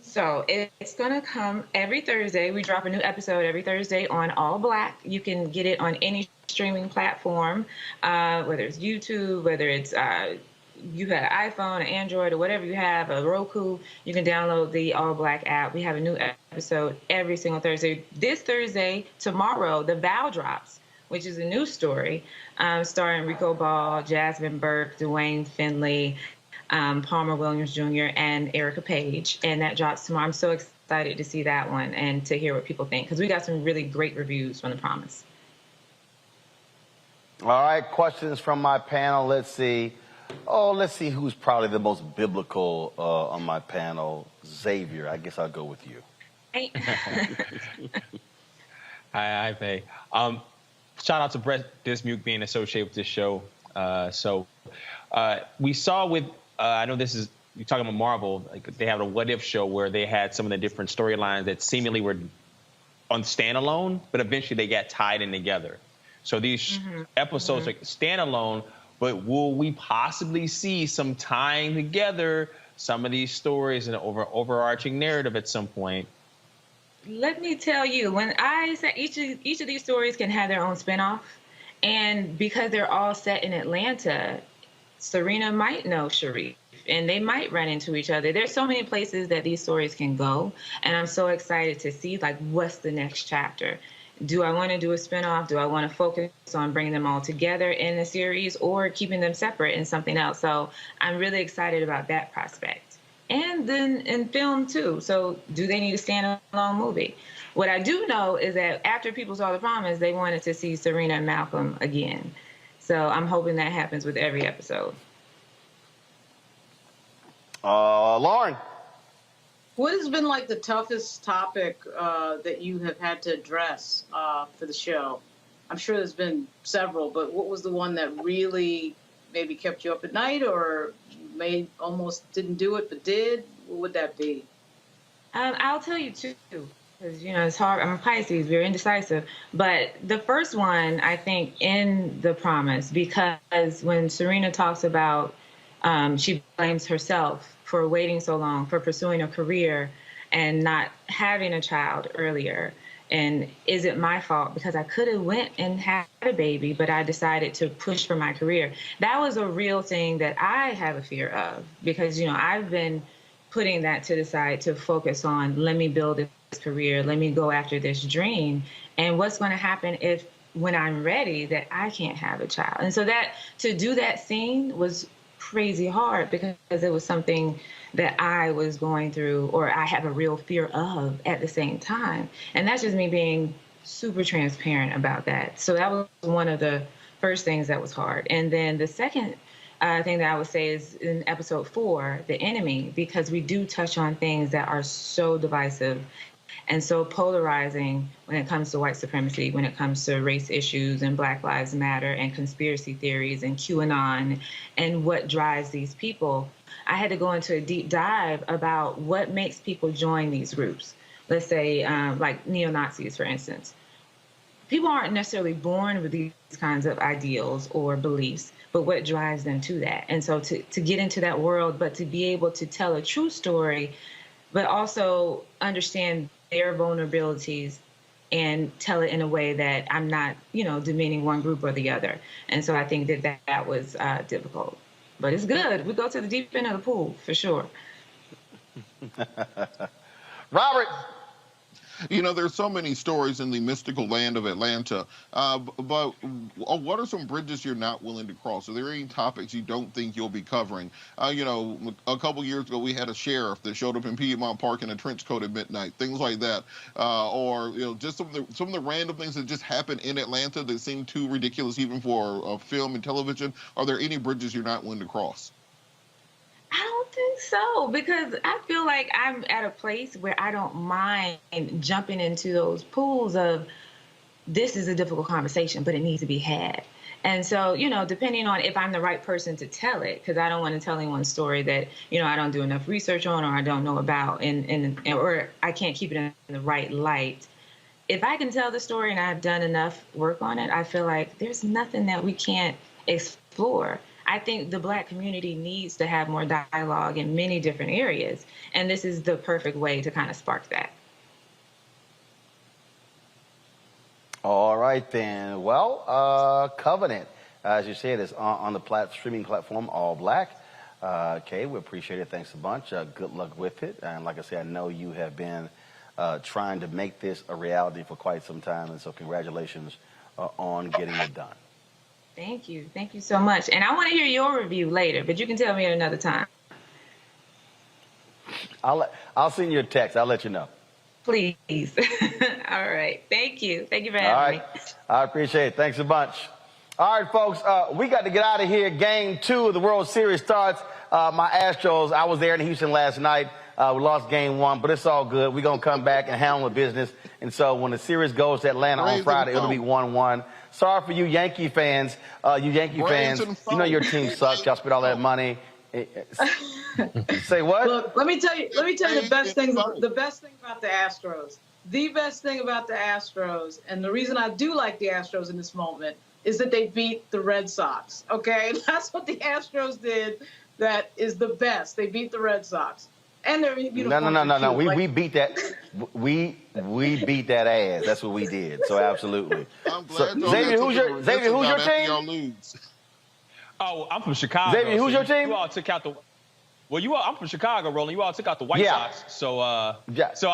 So it's going to come every Thursday. We drop a new episode every Thursday on All Black. You can get it on any streaming platform, whether it's YouTube, whether it's you have an iPhone, an Android, or whatever you have, a Roku, you can download the All Black app. We have a new episode every single Thursday. This Thursday, tomorrow, The Vow drops, which is a new story starring Rico Ball, Jasmine Burke, Dwayne Finley, Palmer Williams Jr., and Erica Page, and that drops tomorrow. I'm so excited to see that one and to hear what people think, because we got some really great reviews from The Promise. All right, questions from my panel. Let's see who's probably the most biblical on my panel. Xavier, I guess I'll go with you. Hey. Hi, Faye. Shout out to Brett Dismuke being associated with this show. We saw with, I know this is, you're talking about Marvel, like they have a What If show where they had some of the different storylines that seemingly were on standalone, but eventually they got tied in together. So these episodes are standalone, but will we possibly see some tying together some of these stories in an overarching narrative at some point? Let me tell you, when I say each of these stories can have their own spinoff, and because they're all set in Atlanta, Serena might know Sharif, and they might run into each other. There's so many places that these stories can go, and I'm so excited to see, like, what's the next chapter? Do I want to do a spinoff? Do I want to focus on bringing them all together in a series or keeping them separate in something else? So I'm really excited about that prospect. And then in film, too. So do they need a standalone movie? What I do know is that after people saw The Promise, they wanted to see Serena and Malcolm again. So I'm hoping that happens with every episode. Lauren. What has been like the toughest topic that you have had to address for the show? I'm sure there's been several, but what was the one that really maybe kept you up at night, or almost didn't do it but did? What would that be? I'll tell you two, because it's hard. I'm a Pisces, very indecisive. But the first one, I think, in The Promise, because when Serena talks about she blames herself for waiting so long, for pursuing a career and not having a child earlier. And is it my fault? Because I could have went and had a baby, but I decided to push for my career. That was a real thing that I have a fear of, because, I've been putting that to the side to focus on, let me build this career, let me go after this dream. And what's going to happen if, when I'm ready, that I can't have a child? And so to do that scene was crazy hard, because it was something that I was going through, or I have a real fear of at the same time. And that's just me being super transparent about that. So that was one of the first things that was hard. And then the second thing that I would say is in episode 4, The Enemy, because we do touch on things that are so divisive and so polarizing when it comes to white supremacy, when it comes to race issues and Black Lives Matter and conspiracy theories and QAnon and what drives these people. I had to go into a deep dive about what makes people join these groups. Let's say like neo-Nazis, for instance. People aren't necessarily born with these kinds of ideals or beliefs, but what drives them to that? And so to get into that world, but to be able to tell a true story, but also understand their vulnerabilities and tell it in a way that I'm not, demeaning one group or the other. And so I think that was difficult. But it's good. We go to the deep end of the pool, for sure. Robert. There's so many stories in the mystical land of Atlanta, but what are some bridges you're not willing to cross? Are there any topics you don't think you'll be covering? A couple years ago, we had a sheriff that showed up in Piedmont Park in a trench coat at midnight, things like that. Or just some of the random things that just happen in Atlanta that seem too ridiculous even for film and television. Are there any bridges you're not willing to cross? I don't think so, because I feel like I'm at a place where I don't mind jumping into those pools of, this is a difficult conversation, but it needs to be had. And so, depending on if I'm the right person to tell it, because I don't want to tell anyone's story that, I don't do enough research on, or I don't know about, or I can't keep it in the right light. If I can tell the story and I've done enough work on it, I feel like there's nothing that we can't explore. I think the Black community needs to have more dialogue in many different areas, and this is the perfect way to kind of spark that. All right, then. Well, Covenant, as you said, is on the streaming platform, All Black. Okay, we appreciate it. Thanks a bunch. Good luck with it. And like I said, I know you have been trying to make this a reality for quite some time, and so congratulations on getting it done. Thank you. Thank you so much. And I want to hear your review later, but you can tell me at another time. I'll send you a text. I'll let you know. Please. All right. Thank you. Thank you for having me. I appreciate it. Thanks a bunch. All right, folks, we got to get out of here. Game 2 of the World Series starts. My Astros, I was there in Houston last night. We lost game 1, but it's all good. We're going to come back and handle the business. And so when the series goes to Atlanta on Friday, it'll be 1-1. Sorry for you Yankee fans. Your team sucks. Y'all spent all that money. Say what? Look, let me tell you the best thing about the Astros. The best thing about the Astros, and the reason I do like the Astros in this moment, is that they beat the Red Sox. Okay? That's what the Astros did. That is the best. They beat the Red Sox. And they're No. We beat that. We beat that ass. That's what we did. So absolutely. Xavier, who's your team? Oh, I'm from Chicago. Xavier, who's your team? You all took out the. I'm from Chicago, Roland. You all took out the White Sox. So just so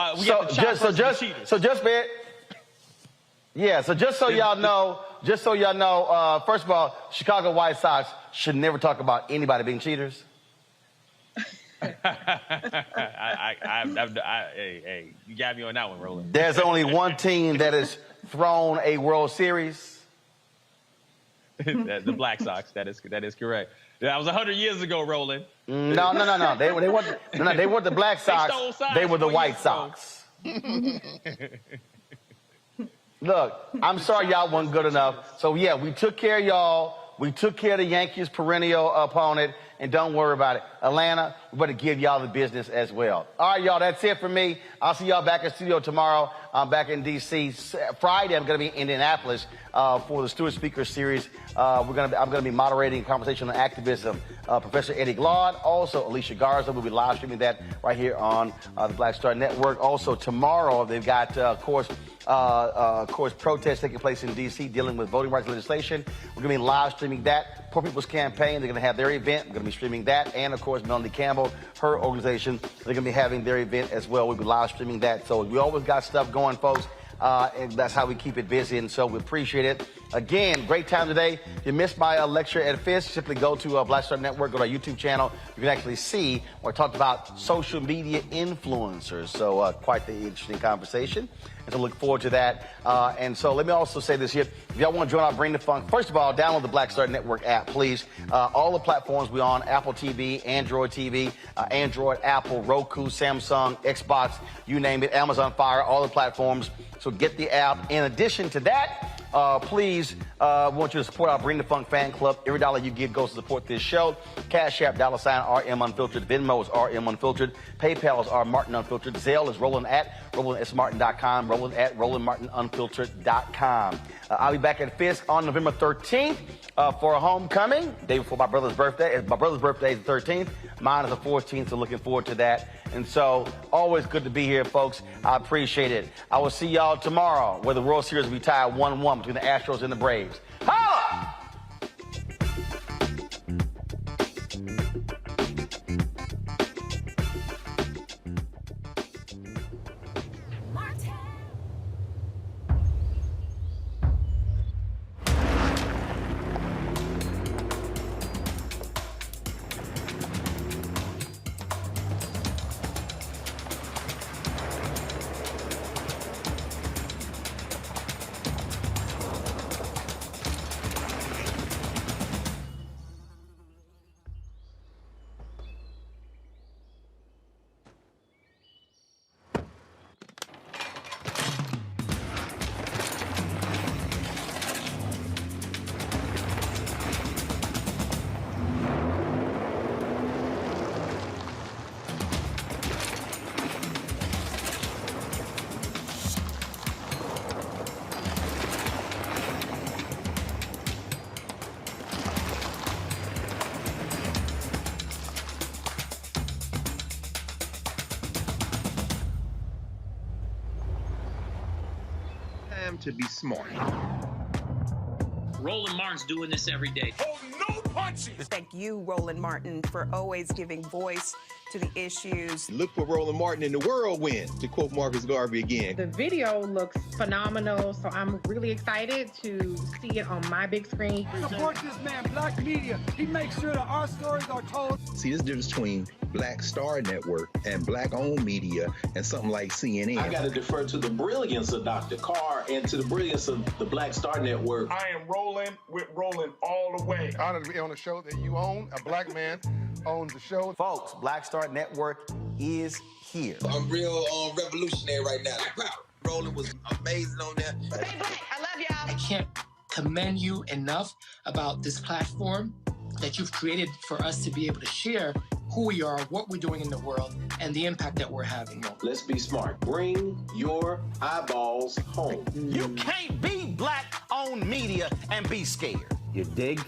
y'all know, first of all, Chicago White Sox should never talk about anybody being cheaters. Hey, you got me on that one, Roland. There's only one team that has thrown a World Series. The Black Sox. That is correct. That was 100 years ago, Roland. No. They weren't the Black Sox. They were the White Sox. Look, I'm sorry y'all weren't good enough. So, yeah, we took care of y'all. We took care of the Yankees' perennial opponent. And don't worry about it. Atlanta, we better give y'all the business as well. All right, y'all, that's it for me. I'll see y'all back in studio tomorrow. I'm back in D.C. Friday, I'm going to be in Indianapolis for the Stewart Speaker Series. I'm going to be moderating a conversation on activism. Professor Eddie Glaude, also Alicia Garza. We'll be live streaming that right here on the Black Star Network. Also, tomorrow, they've got, of course, protests taking place in D.C. dealing with voting rights legislation. We're going to be live streaming that. Poor People's Campaign, they're going to have their event. We're going to be streaming that. And, of course, Melanie Campbell, her organization, they're going to be having their event as well. We'll be live streaming that. So we always got stuff going, folks. And that's how we keep it busy. And so we appreciate it. Again, great time today. If you missed my lecture at Fisk, simply go to Black Star Network, go to our YouTube channel. You can actually see where I talked about social media influencers. So quite the interesting conversation. And so look forward to that. And so let me also say this here. If y'all want to join our Bring the Funk, first of all, download the Black Star Network app, please. All the platforms we're on, Apple TV, Android, Apple, Roku, Samsung, Xbox, you name it, Amazon Fire, all the platforms. So get the app. In addition to that, please, we want you to support our Bring the Funk fan club. Every dollar you give goes to support this show. Cash App, $RM Unfiltered. Venmo is RM Unfiltered. PayPal is R Martin Unfiltered. Zelle is Roland@RolandSMartin.com. Roland@RolandMartinUnfiltered.com. I'll be back at Fisk on November 13th for a homecoming, day before my brother's birthday. My brother's birthday is the 13th. Mine is the 14th, so looking forward to that. And so, always good to be here, folks. I appreciate it. I will see y'all tomorrow, where the World Series will be tied 1-1 between the Astros and the Braves. Holla! To be smart. Roland Martin's doing this every day. Oh, no punches! Thank you, Roland Martin, for always giving voice to the issues. Look for Roland Martin in the whirlwind, to quote Marcus Garvey again. The video looks phenomenal, so I'm really excited to see it on my big screen. Support this man, Black Media. He makes sure that our stories are told. See, this difference between Black Star Network and Black-owned media and something like CNN. I got to defer to the brilliance of Dr. Carr and to the brilliance of the Black Star Network. I am rolling with Roland all the way. Honored to be on a show that you own. A black man owns the show. Folks, Black Star Network is here. I'm real revolutionary right now. Roland was amazing on there. Stay black. I love y'all. I can't commend you enough about this platform that you've created for us to be able to share who we are, what we're doing in the world, and the impact that we're having. Let's be smart. Bring your eyeballs home. You can't be Black-owned media and be scared. You dig?